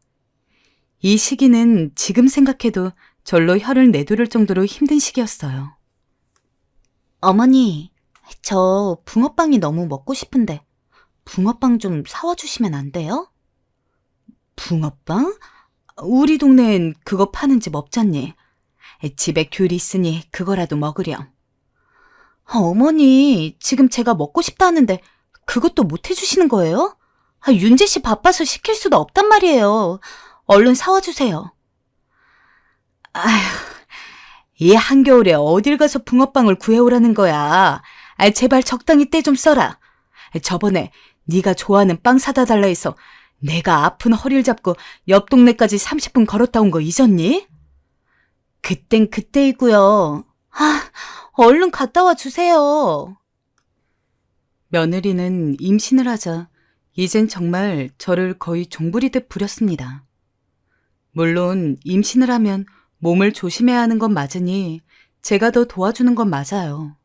이 시기는 지금 생각해도 절로 혀를 내두를 정도로 힘든 시기였어요. 어머니, 저 붕어빵이 너무 먹고 싶은데 붕어빵 좀 사와 주시면 안 돼요? 붕어빵? 우리 동네엔 그거 파는 집 없잖니. 집에 귤 있으니 그거라도 먹으렴. 어머니, 지금 제가 먹고 싶다 하는데 그것도 못 해주시는 거예요? 윤재 씨 바빠서 시킬 수도 없단 말이에요. 얼른 사와 주세요. 아휴, 이 한겨울에 어딜 가서 붕어빵을 구해오라는 거야. 제발 적당히 때 좀 써라. 저번에 네가 좋아하는 빵 사다 달라 해서 내가 아픈 허리를 잡고 옆 동네까지 30분 걸었다 온 거 잊었니? 그땐 그때이고요. 얼른 갔다 와 주세요. 며느리는 임신을 하자 이젠 정말 저를 거의 종부리듯 부렸습니다. 물론 임신을 하면 몸을 조심해야 하는 건 맞으니 제가 더 도와주는 건 맞아요.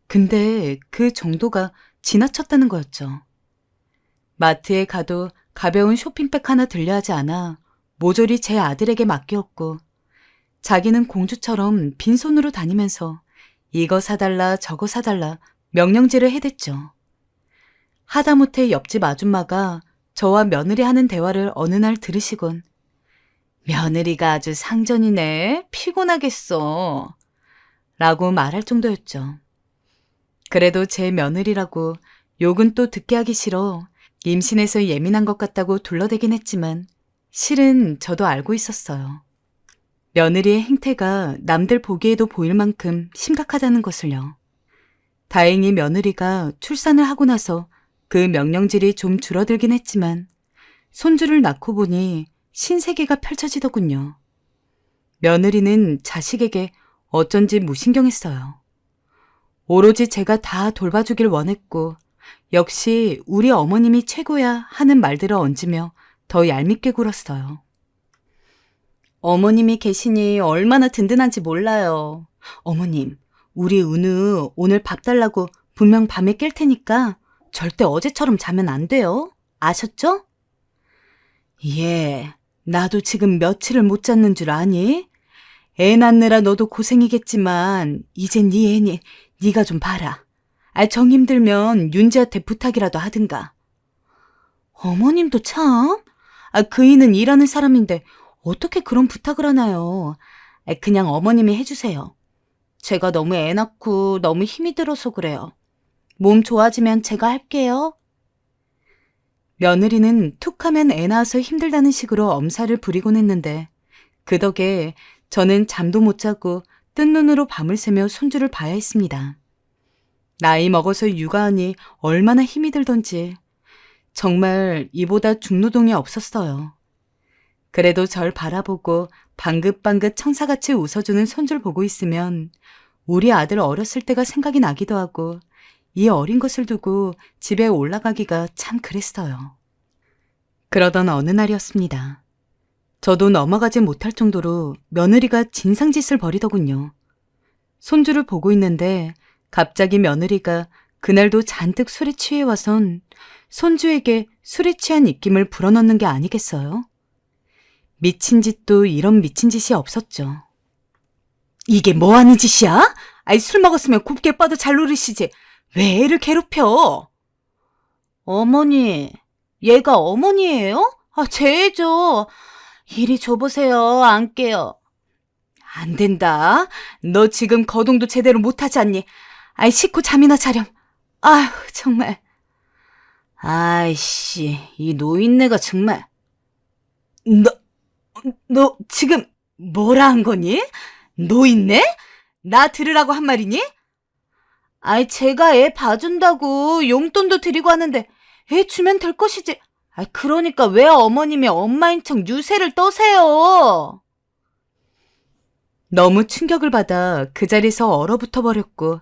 근데 그 정도가 지나쳤다는 거였죠. 마트에 가도 가벼운 쇼핑백 하나 들려 하지 않아 모조리 제 아들에게 맡겼고 자기는 공주처럼 빈손으로 다니면서 이거 사달라 저거 사달라 명령질을 해댔죠. 하다못해 옆집 아줌마가 저와 며느리 하는 대화를 어느 날 들으시곤 며느리가 아주 상전이네. 피곤하겠어. 라고 말할 정도였죠. 그래도 제 며느리라고 욕은 또 듣게 하기 싫어 임신해서 예민한 것 같다고 둘러대긴 했지만 실은 저도 알고 있었어요. 며느리의 행태가 남들 보기에도 보일 만큼 심각하다는 것을요. 다행히 며느리가 출산을 하고 나서 그 명령질이 좀 줄어들긴 했지만 손주를 낳고 보니 신세계가 펼쳐지더군요. 며느리는 자식에게 어쩐지 무신경했어요. 오로지 제가 다 돌봐주길 원했고 역시 우리 어머님이 최고야 하는 말들을 얹으며 더 얄밉게 굴었어요. 어머님이 계시니 얼마나 든든한지 몰라요. 어머님, 우리 은우 오늘 밥 달라고 분명 밤에 깰 테니까 절대 어제처럼 자면 안 돼요. 아셨죠? 예, 나도 지금 며칠을 못 잤는 줄 아니? 애 낳느라 너도 고생이겠지만 이젠 네 애니 네가 좀 봐라. 정 힘들면 윤지한테 부탁이라도 하든가. 어머님도 참. 그이는 일하는 사람인데 어떻게 그런 부탁을 하나요? 그냥 어머님이 해주세요. 제가 너무 애 낳고 너무 힘이 들어서 그래요. 몸 좋아지면 제가 할게요. 며느리는 툭하면 애 낳아서 힘들다는 식으로 엄살을 부리곤 했는데 그 덕에 저는 잠도 못 자고 뜬 눈으로 밤을 새며 손주를 봐야 했습니다. 나이 먹어서 육아하니 얼마나 힘이 들던지 정말 이보다 중노동이 없었어요. 그래도 절 바라보고 방긋방긋 청사같이 웃어주는 손주를 보고 있으면 우리 아들 어렸을 때가 생각이 나기도 하고 이 어린 것을 두고 집에 올라가기가 참 그랬어요. 그러던 어느 날이었습니다. 저도 넘어가지 못할 정도로 며느리가 진상짓을 벌이더군요. 손주를 보고 있는데 갑자기 며느리가 그날도 잔뜩 술에 취해 와선 손주에게 술에 취한 입김을 불어넣는 게 아니겠어요? 미친 짓도 이런 미친 짓이 없었죠. 이게 뭐 하는 짓이야? 아이, 술 먹었으면 곱게 뻗어 잘 노르시지. 왜 애를 괴롭혀? 어머니, 얘가 어머니예요? 제 애죠. 이리 줘보세요. 안 깨요. 안 된다. 너 지금 거동도 제대로 못하지 않니? 아이, 식구 잠이나 차렴. 아휴, 정말. 아이씨, 이 노인네가 정말. 너 지금 뭐라 한 거니? 노인네? 나 들으라고 한 말이니? 아이, 제가 애 봐준다고 용돈도 드리고 하는데 애 주면 될 것이지. 아이, 그러니까 왜 어머님이 엄마인 척 유세를 떠세요? 너무 충격을 받아 그 자리에서 얼어붙어 버렸고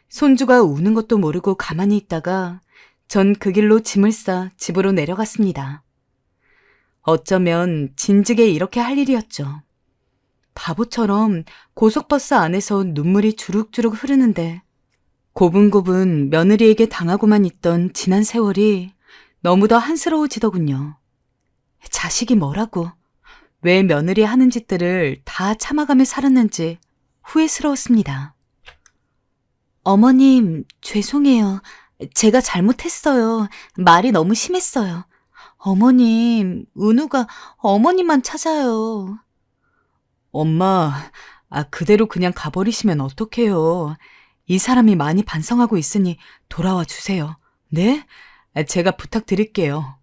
손주가 우는 것도 모르고 가만히 있다가 전 그 길로 짐을 싸 집으로 내려갔습니다. 어쩌면 진즉에 이렇게 할 일이었죠. 바보처럼 고속버스 안에서 눈물이 주룩주룩 흐르는데 고분고분 며느리에게 당하고만 있던 지난 세월이 너무 더 한스러워지더군요. 자식이 뭐라고, 왜 며느리 하는 짓들을 다 참아가며 살았는지 후회스러웠습니다. 어머님, 죄송해요. 제가 잘못했어요. 말이 너무 심했어요. 어머님, 은우가 어머님만 찾아요. 엄마, 그대로 그냥 가버리시면 어떡해요. 이 사람이 많이 반성하고 있으니 돌아와 주세요. 네? 제가 부탁드릴게요.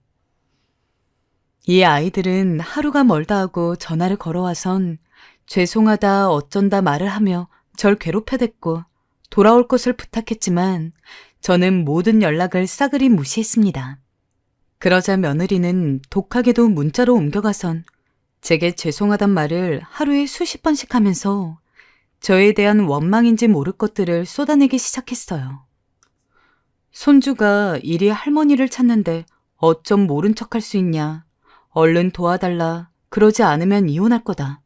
이 아이들은 하루가 멀다 하고 전화를 걸어와선 죄송하다 어쩐다 말을 하며 절 괴롭혀댔고 돌아올 것을 부탁했지만 저는 모든 연락을 싸그리 무시했습니다. 그러자 며느리는 독하게도 문자로 옮겨가선 제게 죄송하단 말을 하루에 수십 번씩 하면서 저에 대한 원망인지 모를 것들을 쏟아내기 시작했어요. 손주가 이리 할머니를 찾는데 어쩜 모른 척할 수 있냐. 얼른 도와달라. 그러지 않으면 이혼할 거다.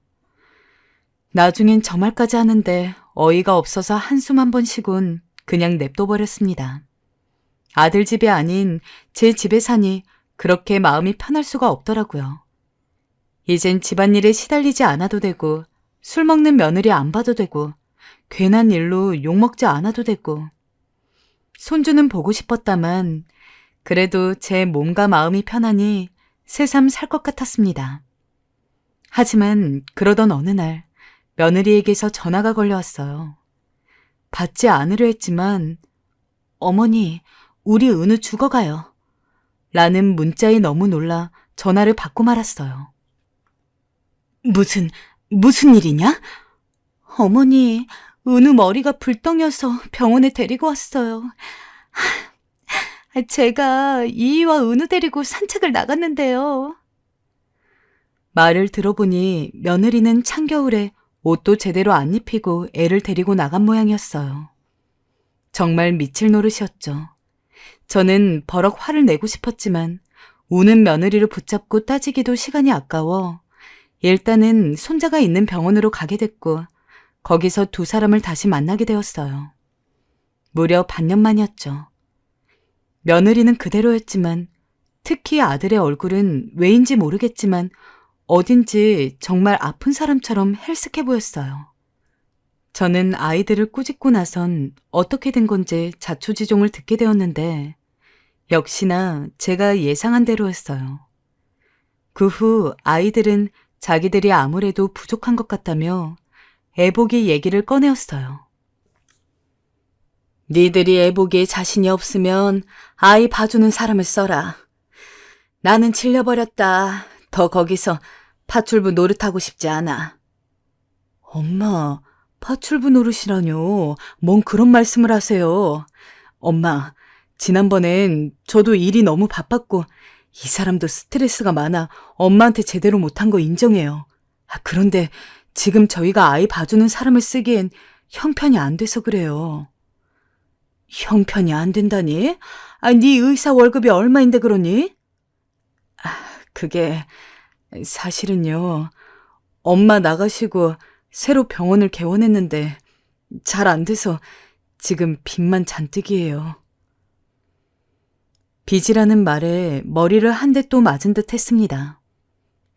나중엔 저 말까지 하는데 어이가 없어서 한숨 한 번 쉬곤 그냥 냅둬버렸습니다. 아들 집이 아닌 제 집에 사니 그렇게 마음이 편할 수가 없더라고요. 이젠 집안일에 시달리지 않아도 되고 술 먹는 며느리 안 봐도 되고 괜한 일로 욕먹지 않아도 되고 손주는 보고 싶었다만 그래도 제 몸과 마음이 편하니 새삼 살 것 같았습니다. 하지만 그러던 어느 날 며느리에게서 전화가 걸려왔어요. 받지 않으려 했지만 어머니, 우리 은우 죽어가요. 라는 문자에 너무 놀라 전화를 받고 말았어요. 무슨 일이냐? 어머니, 은우 머리가 불덩여서 병원에 데리고 왔어요. 제가 이희와 은우 데리고 산책을 나갔는데요. 말을 들어보니 며느리는 찬겨울에 옷도 제대로 안 입히고 애를 데리고 나간 모양이었어요. 정말 미칠 노릇이었죠. 저는 버럭 화를 내고 싶었지만 우는 며느리를 붙잡고 따지기도 시간이 아까워 일단은 손자가 있는 병원으로 가게 됐고 거기서 두 사람을 다시 만나게 되었어요. 무려 반년 만이었죠. 며느리는 그대로였지만 특히 아들의 얼굴은 왜인지 모르겠지만 어딘지 정말 아픈 사람처럼 헬쓱해 보였어요. 저는 아이들을 꾸짖고 나선 어떻게 된 건지 자초지종을 듣게 되었는데 역시나 제가 예상한 대로였어요. 그 후 아이들은 자기들이 아무래도 부족한 것 같다며 애보기 얘기를 꺼내었어요. 니들이 애보기에 자신이 없으면 아이 봐주는 사람을 써라. 나는 질려버렸다. 더 거기서 파출부 노릇하고 싶지 않아. 엄마, 파출부 노릇이라뇨. 뭔 그런 말씀을 하세요. 엄마, 지난번엔 저도 일이 너무 바빴고 이 사람도 스트레스가 많아 엄마한테 제대로 못한 거 인정해요. 그런데 지금 저희가 아이 봐주는 사람을 쓰기엔 형편이 안 돼서 그래요. 형편이 안 된다니? 네 의사 월급이 얼마인데 그러니? 그게 사실은요. 엄마 나가시고 새로 병원을 개원했는데 잘 안 돼서 지금 빚만 잔뜩이에요. 빚이라는 말에 머리를 한 대 또 맞은 듯 했습니다.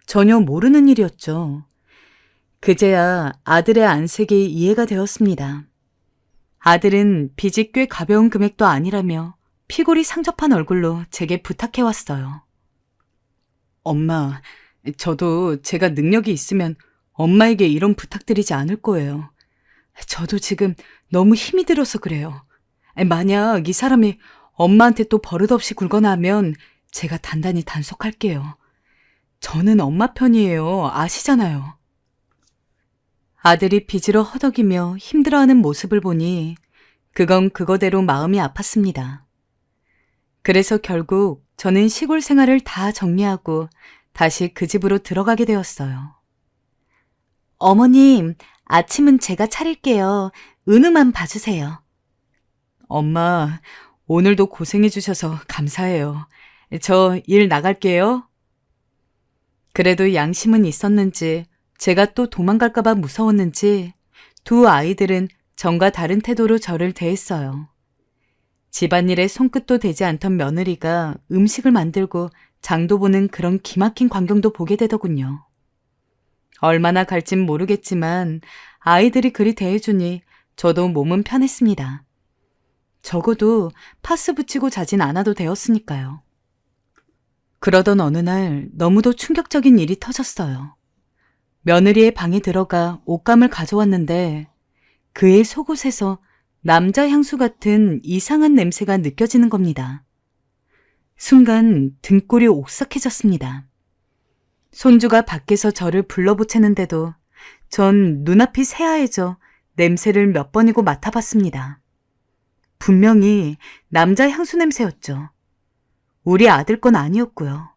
전혀 모르는 일이었죠. 그제야 아들의 안색이 이해가 되었습니다. 아들은 빚이 꽤 가벼운 금액도 아니라며 피골이 상접한 얼굴로 제게 부탁해왔어요. 엄마, 저도 제가 능력이 있으면 엄마에게 이런 부탁드리지 않을 거예요. 저도 지금 너무 힘이 들어서 그래요. 만약 이 사람이 엄마한테 또 버릇없이 굴거나 하면 제가 단단히 단속할게요. 저는 엄마 편이에요. 아시잖아요. 아들이 빚으로 허덕이며 힘들어하는 모습을 보니 그건 그거대로 마음이 아팠습니다. 그래서 결국 저는 시골 생활을 다 정리하고 다시 그 집으로 들어가게 되었어요. 어머님, 아침은 제가 차릴게요. 은우만 봐주세요. 엄마, 오늘도 고생해 주셔서 감사해요. 저 일 나갈게요. 그래도 양심은 있었는지 제가 또 도망갈까봐 무서웠는지 두 아이들은 전과 다른 태도로 저를 대했어요. 집안일에 손끝도 대지 않던 며느리가 음식을 만들고 장도 보는 그런 기막힌 광경도 보게 되더군요. 얼마나 갈진 모르겠지만 아이들이 그리 대해주니 저도 몸은 편했습니다. 적어도 파스 붙이고 자진 않아도 되었으니까요. 그러던 어느 날 너무도 충격적인 일이 터졌어요. 며느리의 방에 들어가 옷감을 가져왔는데 그의 속옷에서 남자 향수 같은 이상한 냄새가 느껴지는 겁니다. 순간 등골이 오싹해졌습니다. 손주가 밖에서 저를 불러보채는데도 전 눈앞이 새하얘져 냄새를 몇 번이고 맡아봤습니다. 분명히 남자 향수 냄새였죠. 우리 아들 건 아니었고요.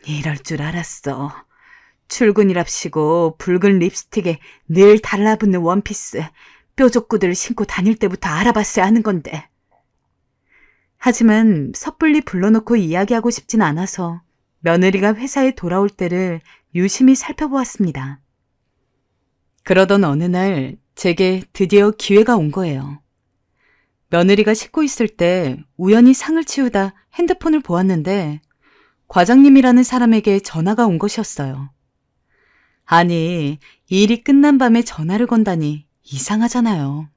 이럴 줄 알았어. 출근이랍시고 붉은 립스틱에 늘 달라붙는 원피스, 뾰족구들을 신고 다닐 때부터 알아봤어야 하는 건데. 하지만 섣불리 불러놓고 이야기하고 싶진 않아서 며느리가 회사에 돌아올 때를 유심히 살펴보았습니다. 그러던 어느 날 제게 드디어 기회가 온 거예요. 며느리가 씻고 있을 때 우연히 상을 치우다 핸드폰을 보았는데 과장님이라는 사람에게 전화가 온 것이었어요. 아니, 일이 끝난 밤에 전화를 건다니 이상하잖아요.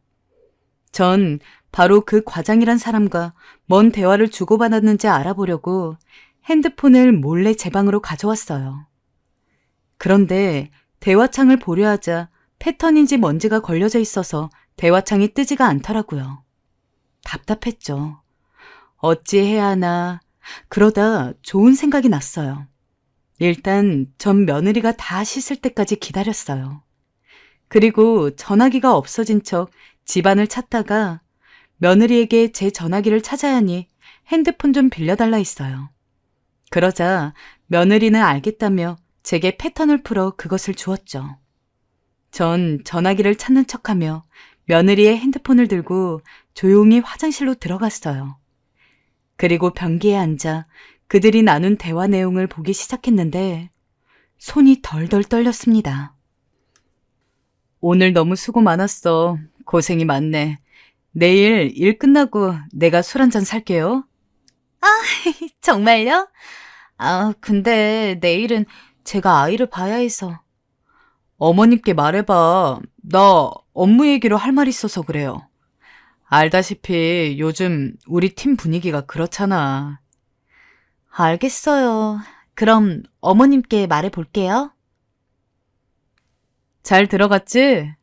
전 바로 그 과장이란 사람과 뭔 대화를 주고받았는지 알아보려고 핸드폰을 몰래 제 방으로 가져왔어요. 그런데 대화창을 보려 하자 패턴인지 먼지가 걸려져 있어서 대화창이 뜨지가 않더라고요. 답답했죠. 어찌해야 하나. 그러다 좋은 생각이 났어요. 일단 전 며느리가 다 씻을 때까지 기다렸어요. 그리고 전화기가 없어진 척 집안을 찾다가 며느리에게 제 전화기를 찾아야 하니 핸드폰 좀 빌려달라 했어요. 그러자 며느리는 알겠다며 제게 패턴을 풀어 그것을 주었죠. 전 전화기를 찾는 척하며 며느리의 핸드폰을 들고 조용히 화장실로 들어갔어요. 그리고 변기에 앉아 그들이 나눈 대화 내용을 보기 시작했는데 손이 덜덜 떨렸습니다. 오늘 너무 수고 많았어. 고생이 많네. 내일 일 끝나고 내가 술 한잔 살게요. 정말요? 근데 내일은 제가 아이를 봐야 해서. 어머님께 말해봐. 나 업무 얘기로 할 말 있어서 그래요. 알다시피 요즘 우리 팀 분위기가 그렇잖아. 알겠어요. 그럼 어머님께 말해볼게요. 잘 들어갔지?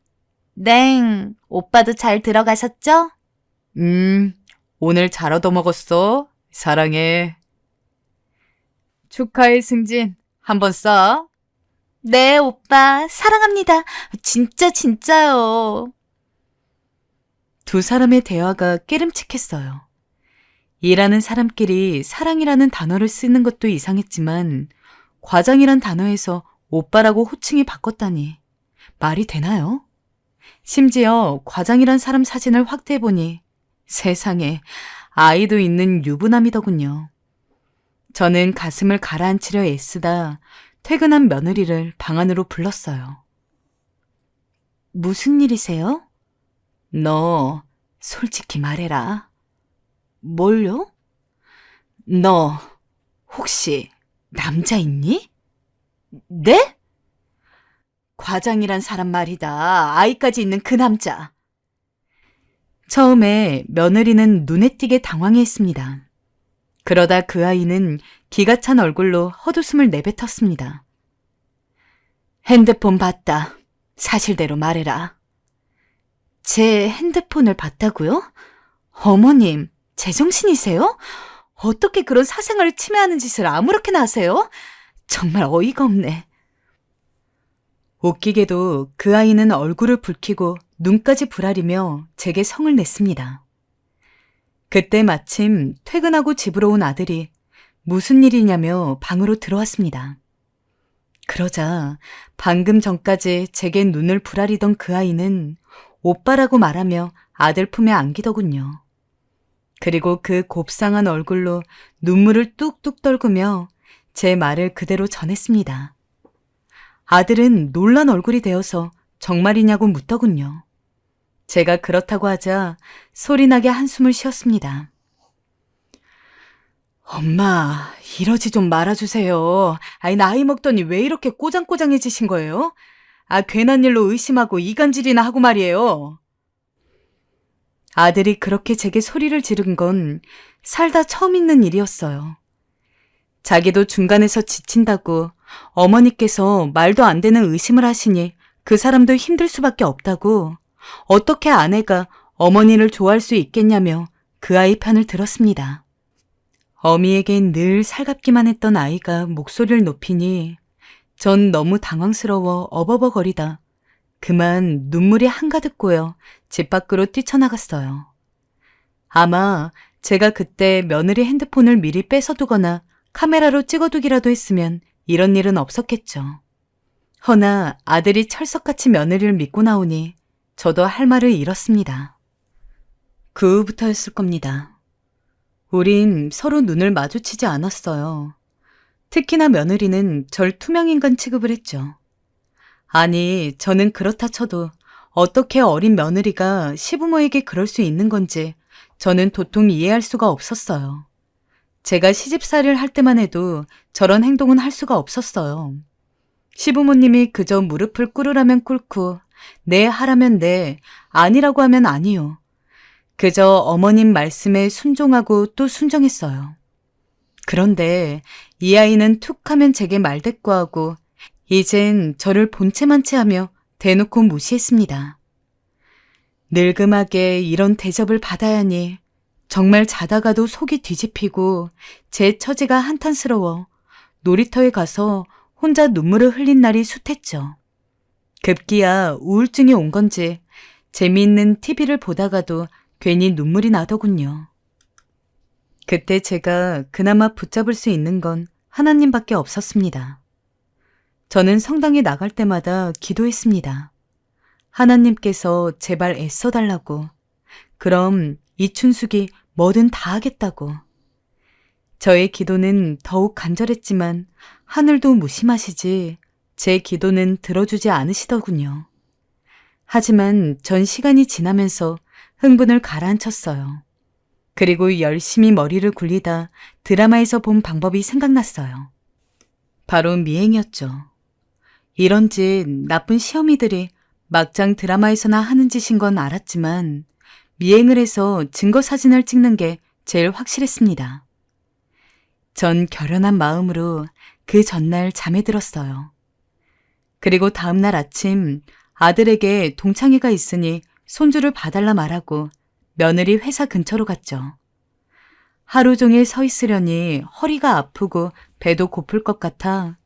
네, 오빠도 잘 들어가셨죠? 오늘 잘 얻어먹었어. 사랑해. 축하해, 승진. 한번 쏴. 네, 오빠. 사랑합니다. 진짜요. 두 사람의 대화가 깨름칙했어요. 일하는 사람끼리 사랑이라는 단어를 쓰는 것도 이상했지만 과장이란 단어에서 오빠라고 호칭이 바꿨다니 말이 되나요? 심지어 과장이란 사람 사진을 확대해보니 세상에 아이도 있는 유부남이더군요. 저는 가슴을 가라앉히려 애쓰다 퇴근한 며느리를 방 안으로 불렀어요. 무슨 일이세요? 너 솔직히 말해라. 뭘요? 너 혹시 남자 있니? 네? 과장이란 사람 말이다. 아이까지 있는 그 남자. 처음에 며느리는 눈에 띄게 당황해했습니다. 그러다 그 아이는 기가 찬 얼굴로 헛웃음을 내뱉었습니다. 핸드폰 봤다. 사실대로 말해라. 제 핸드폰을 봤다고요? 어머님, 제정신이세요? 어떻게 그런 사생활을 침해하는 짓을 아무렇게나 하세요? 정말 어이가 없네. 웃기게도 그 아이는 얼굴을 붉히고 눈까지 부라리며 제게 성을 냈습니다. 그때 마침 퇴근하고 집으로 온 아들이 무슨 일이냐며 방으로 들어왔습니다. 그러자 방금 전까지 제게 눈을 부라리던 그 아이는 오빠라고 말하며 아들 품에 안기더군요. 그리고 그 곱상한 얼굴로 눈물을 뚝뚝 떨구며 제 말을 그대로 전했습니다. 아들은 놀란 얼굴이 되어서 정말이냐고 묻더군요. 제가 그렇다고 하자 소리나게 한숨을 쉬었습니다. 엄마, 이러지 좀 말아주세요. 아이, 나이 먹더니 왜 이렇게 꼬장꼬장해지신 거예요? 괜한 일로 의심하고 이간질이나 하고 말이에요. 아들이 그렇게 제게 소리를 지른 건 살다 처음 있는 일이었어요. 자기도 중간에서 지친다고 어머니께서 말도 안 되는 의심을 하시니 그 사람도 힘들 수밖에 없다고 어떻게 아내가 어머니를 좋아할 수 있겠냐며 그 아이 편을 들었습니다. 어미에겐 늘 살갑기만 했던 아이가 목소리를 높이니 전 너무 당황스러워 어버버거리다 그만 눈물이 한가득 고여 집 밖으로 뛰쳐나갔어요. 아마 제가 그때 며느리 핸드폰을 미리 뺏어두거나 카메라로 찍어두기라도 했으면 이런 일은 없었겠죠. 허나 아들이 철석같이 며느리를 믿고 나오니 저도 할 말을 잃었습니다. 그 후부터였을 겁니다. 우린 서로 눈을 마주치지 않았어요. 특히나 며느리는 절 투명인간 취급을 했죠. 아니, 저는 그렇다 쳐도 어떻게 어린 며느리가 시부모에게 그럴 수 있는 건지 저는 도통 이해할 수가 없었어요. 제가 시집살이를 할 때만 해도 저런 행동은 할 수가 없었어요. 시부모님이 그저 무릎을 꿇으라면 꿇고 네 하라면 네, 아니라고 하면 아니요. 그저 어머님 말씀에 순종하고 또 순종했어요. 그런데 이 아이는 툭 하면 제게 말대꾸하고 이젠 저를 본체만 체하며 대놓고 무시했습니다. 늙음하게 이런 대접을 받아야 하니 정말 자다가도 속이 뒤집히고 제 처지가 한탄스러워 놀이터에 가서 혼자 눈물을 흘린 날이 숱했죠. 급기야 우울증이 온 건지 재미있는 TV를 보다가도 괜히 눈물이 나더군요. 그때 제가 그나마 붙잡을 수 있는 건 하나님밖에 없었습니다. 저는 성당에 나갈 때마다 기도했습니다. 하나님께서 제발 애써달라고. 그럼 이춘숙이 뭐든 다 하겠다고. 저의 기도는 더욱 간절했지만 하늘도 무심하시지 제 기도는 들어주지 않으시더군요. 하지만 전 시간이 지나면서 흥분을 가라앉혔어요. 그리고 열심히 머리를 굴리다 드라마에서 본 방법이 생각났어요. 바로 미행이었죠. 이런 짓 나쁜 시어미들이 막장 드라마에서나 하는 짓인 건 알았지만 미행을 해서 증거 사진을 찍는 게 제일 확실했습니다. 전 결연한 마음으로 그 전날 잠에 들었어요. 그리고 다음날 아침 아들에게 동창회가 있으니 손주를 봐달라 말하고 며느리 회사 근처로 갔죠. 하루 종일 서 있으려니 허리가 아프고 배도 고플 것 같아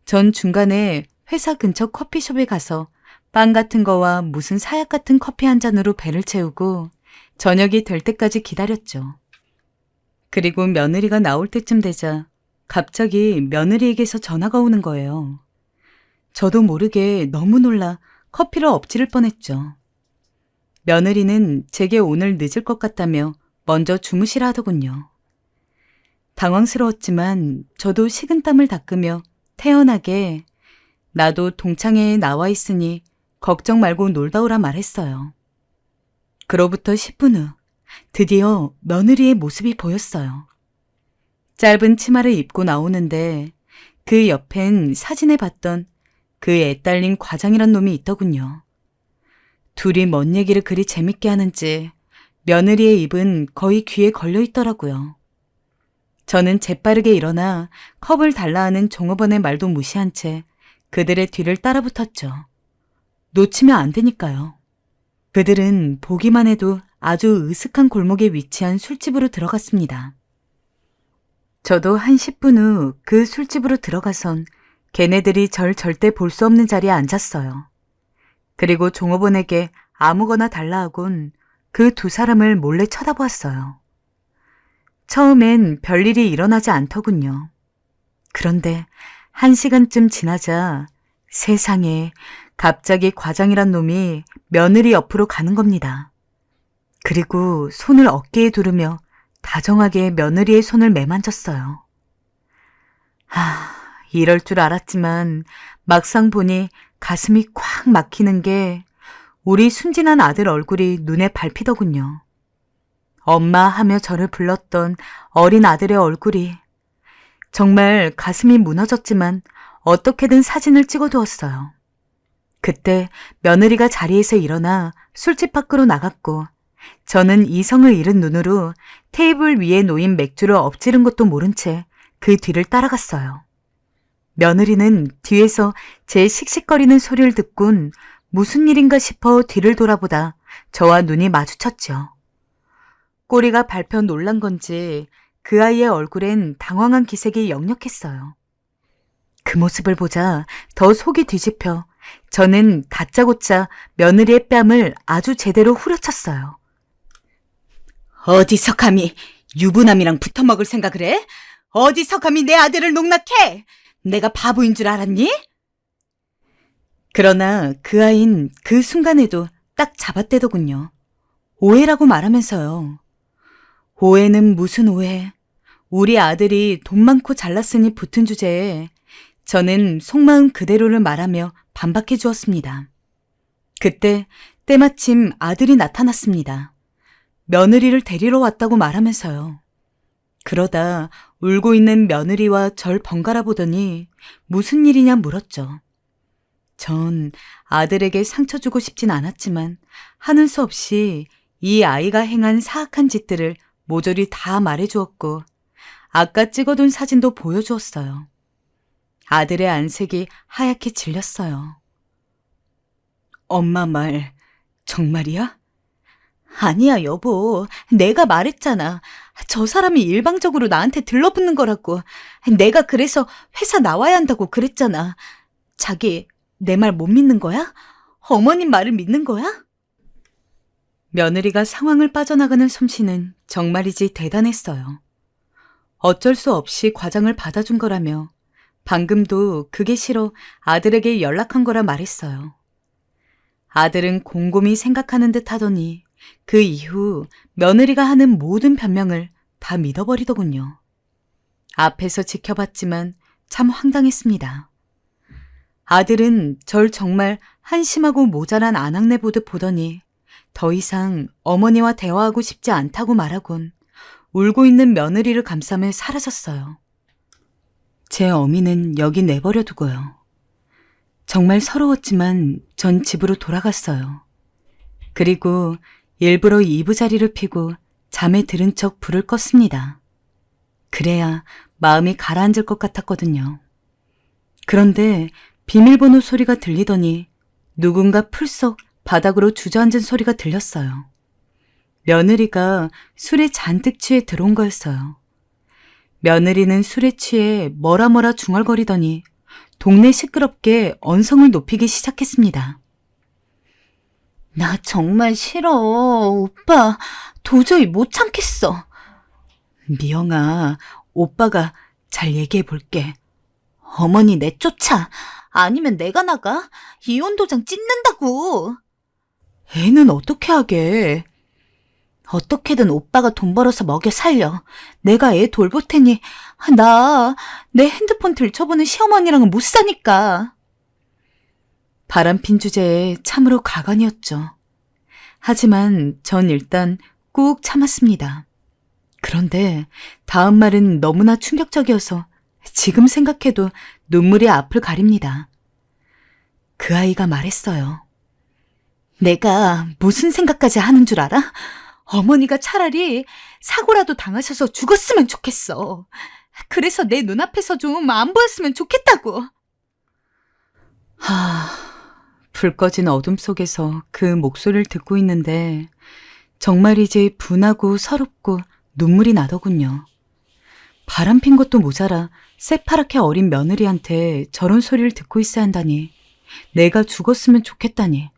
전 중간에 회사 근처 커피숍에 가서 빵 같은 거와 무슨 사약 같은 커피 한 잔으로 배를 채우고 저녁이 될 때까지 기다렸죠. 그리고 며느리가 나올 때쯤 되자 갑자기 며느리에게서 전화가 오는 거예요. 저도 모르게 너무 놀라 커피를 엎지를 뻔했죠. 며느리는 제게 오늘 늦을 것 같다며 먼저 주무시라 하더군요. 당황스러웠지만 저도 식은땀을 닦으며 태연하게 나도 동창회에 나와 있으니 걱정 말고 놀다 오라 말했어요. 그로부터 10분 후 드디어 며느리의 모습이 보였어요. 짧은 치마를 입고 나오는데 그 옆엔 사진에 봤던 그 애딸린 과장이란 놈이 있더군요. 둘이 뭔 얘기를 그리 재밌게 하는지 며느리의 입은 거의 귀에 걸려 있더라고요. 저는 재빠르게 일어나 컵을 달라 하는 종업원의 말도 무시한 채 그들의 뒤를 따라붙었죠. 놓치면 안 되니까요. 그들은 보기만 해도 아주 으슥한 골목에 위치한 술집으로 들어갔습니다. 저도 한 10분 후 그 술집으로 들어가선 걔네들이 절 절대 볼 수 없는 자리에 앉았어요. 그리고 종업원에게 아무거나 달라 하곤 그 두 사람을 몰래 쳐다보았어요. 처음엔 별일이 일어나지 않더군요. 그런데 1시간쯤 지나자 세상에 갑자기 과장이란 놈이 며느리 옆으로 가는 겁니다. 그리고 손을 어깨에 두르며 다정하게 며느리의 손을 매만졌어요. 이럴 줄 알았지만 막상 보니 가슴이 콱 막히는 게 우리 순진한 아들 얼굴이 눈에 밟히더군요. 엄마 하며 저를 불렀던 어린 아들의 얼굴이 정말 가슴이 무너졌지만 어떻게든 사진을 찍어두었어요. 그때 며느리가 자리에서 일어나 술집 밖으로 나갔고 저는 이성을 잃은 눈으로 테이블 위에 놓인 맥주를 엎지른 것도 모른 채 그 뒤를 따라갔어요. 며느리는 뒤에서 제 씩씩거리는 소리를 듣곤 무슨 일인가 싶어 뒤를 돌아보다 저와 눈이 마주쳤죠. 꼬리가 밟혀 놀란 건지 그 아이의 얼굴엔 당황한 기색이 역력했어요. 그 모습을 보자 더 속이 뒤집혀 저는 다짜고짜 며느리의 뺨을 아주 제대로 후려쳤어요. 어디서 감히 유부남이랑 붙어먹을 생각을 해? 어디서 감히 내 아들을 농락해? 내가 바보인 줄 알았니? 그러나 그 아이는 그 순간에도 딱 잡아떼더군요. 오해라고 말하면서요. 오해는 무슨 오해? 우리 아들이 돈 많고 잘났으니 붙은 주제에 저는 속마음 그대로를 말하며 반박해 주었습니다. 그때 때마침 아들이 나타났습니다. 며느리를 데리러 왔다고 말하면서요. 그러다 울고 있는 며느리와 절 번갈아 보더니 무슨 일이냐 물었죠. 전 아들에게 상처 주고 싶진 않았지만 하는 수 없이 이 아이가 행한 사악한 짓들을 모조리 다 말해주었고 아까 찍어둔 사진도 보여주었어요. 아들의 안색이 하얗게 질렸어요. 엄마 말 정말이야? 아니야, 여보. 내가 말했잖아. 저 사람이 일방적으로 나한테 들러붙는 거라고. 내가 그래서 회사 나와야 한다고 그랬잖아. 자기, 내 말 못 믿는 거야? 어머님 말을 믿는 거야? 며느리가 상황을 빠져나가는 솜씨는 정말이지 대단했어요. 어쩔 수 없이 과장을 받아준 거라며 방금도 그게 싫어 아들에게 연락한 거라 말했어요. 아들은 곰곰이 생각하는 듯 하더니 그 이후 며느리가 하는 모든 변명을 다 믿어버리더군요. 앞에서 지켜봤지만 참 황당했습니다. 아들은 절 정말 한심하고 모자란 아낙네 보듯 보더니 더 이상 어머니와 대화하고 싶지 않다고 말하곤 울고 있는 며느리를 감싸며 사라졌어요. 제 어미는 여기 내버려 두고요. 정말 서러웠지만 전 집으로 돌아갔어요. 그리고 일부러 이부자리를 피고 잠에 들은 척 불을 껐습니다. 그래야 마음이 가라앉을 것 같았거든요. 그런데 비밀번호 소리가 들리더니 누군가 풀썩 바닥으로 주저앉은 소리가 들렸어요. 며느리가 술에 잔뜩 취해 들어온 거였어요. 며느리는 술에 취해 뭐라 중얼거리더니 동네 시끄럽게 언성을 높이기 시작했습니다. 나 정말 싫어. 오빠, 도저히 못 참겠어. 미영아, 오빠가 잘 얘기해 볼게. 어머니 내쫓아. 아니면 내가 나가. 이혼 도장 찢는다고. 애는 어떻게 하게? 어떻게든 오빠가 돈 벌어서 먹여 살려. 내가 애 돌볼 테니 내 핸드폰 들춰보는 시어머니랑은 못 사니까. 바람핀 주제에 참으로 가관이었죠. 하지만 전 일단 꾹 참았습니다. 그런데 다음 말은 너무나 충격적이어서 지금 생각해도 눈물이 앞을 가립니다. 그 아이가 말했어요. 내가 무슨 생각까지 하는 줄 알아? 어머니가 차라리 사고라도 당하셔서 죽었으면 좋겠어. 그래서 내 눈앞에서 좀 안 보였으면 좋겠다고. 불 꺼진 어둠 속에서 그 목소리를 듣고 있는데 정말이지 분하고 서럽고 눈물이 나더군요. 바람핀 것도 모자라 새파랗게 어린 며느리한테 저런 소리를 듣고 있어야 한다니, 내가 죽었으면 좋겠다니,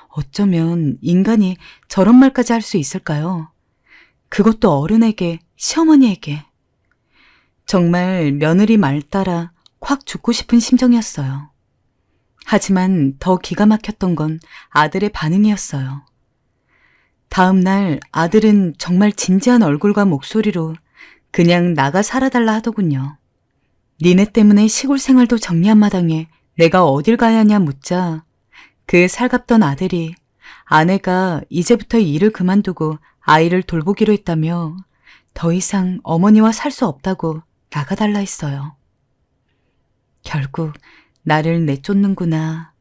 어쩌면 인간이 저런 말까지 할 수 있을까요? 그것도 어른에게, 시어머니에게. 정말 며느리 말 따라 확 죽고 싶은 심정이었어요. 하지만 더 기가 막혔던 건 아들의 반응이었어요. 다음 날 아들은 정말 진지한 얼굴과 목소리로 그냥 나가 살아달라 하더군요. 니네 때문에 시골 생활도 정리한 마당에 내가 어딜 가야 하냐 묻자 그 살갑던 아들이 아내가 이제부터 일을 그만두고 아이를 돌보기로 했다며 더 이상 어머니와 살 수 없다고 나가달라 했어요. 결국 나를 내쫓는구나.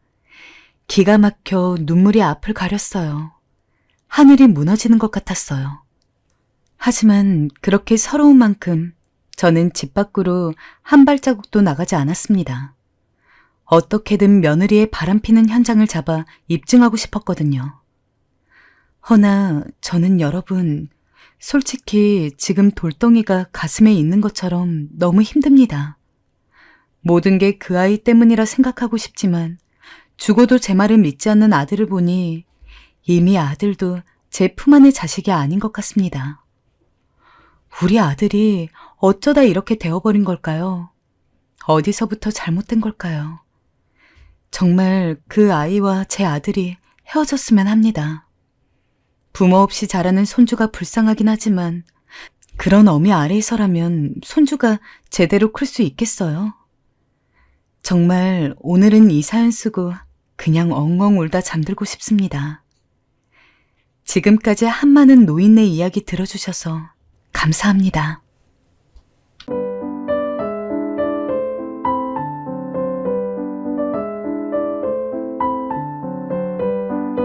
기가 막혀 눈물이 앞을 가렸어요. 하늘이 무너지는 것 같았어요. 하지만 그렇게 서러운 만큼 저는 집 밖으로 한 발자국도 나가지 않았습니다. 어떻게든 며느리의 바람피는 현장을 잡아 입증하고 싶었거든요. 허나 저는 여러분, 솔직히 지금 돌덩이가 가슴에 있는 것처럼 너무 힘듭니다. 모든 게 그 아이 때문이라 생각하고 싶지만 죽어도 제 말을 믿지 않는 아들을 보니 이미 아들도 제 품 안의 자식이 아닌 것 같습니다. 우리 아들이 어쩌다 이렇게 되어버린 걸까요? 어디서부터 잘못된 걸까요? 정말 그 아이와 제 아들이 헤어졌으면 합니다. 부모 없이 자라는 손주가 불쌍하긴 하지만 그런 어미 아래에서라면 손주가 제대로 클 수 있겠어요? 정말 오늘은 이 사연 쓰고 그냥 엉엉 울다 잠들고 싶습니다. 지금까지 한많은 노인네 이야기 들어주셔서 감사합니다.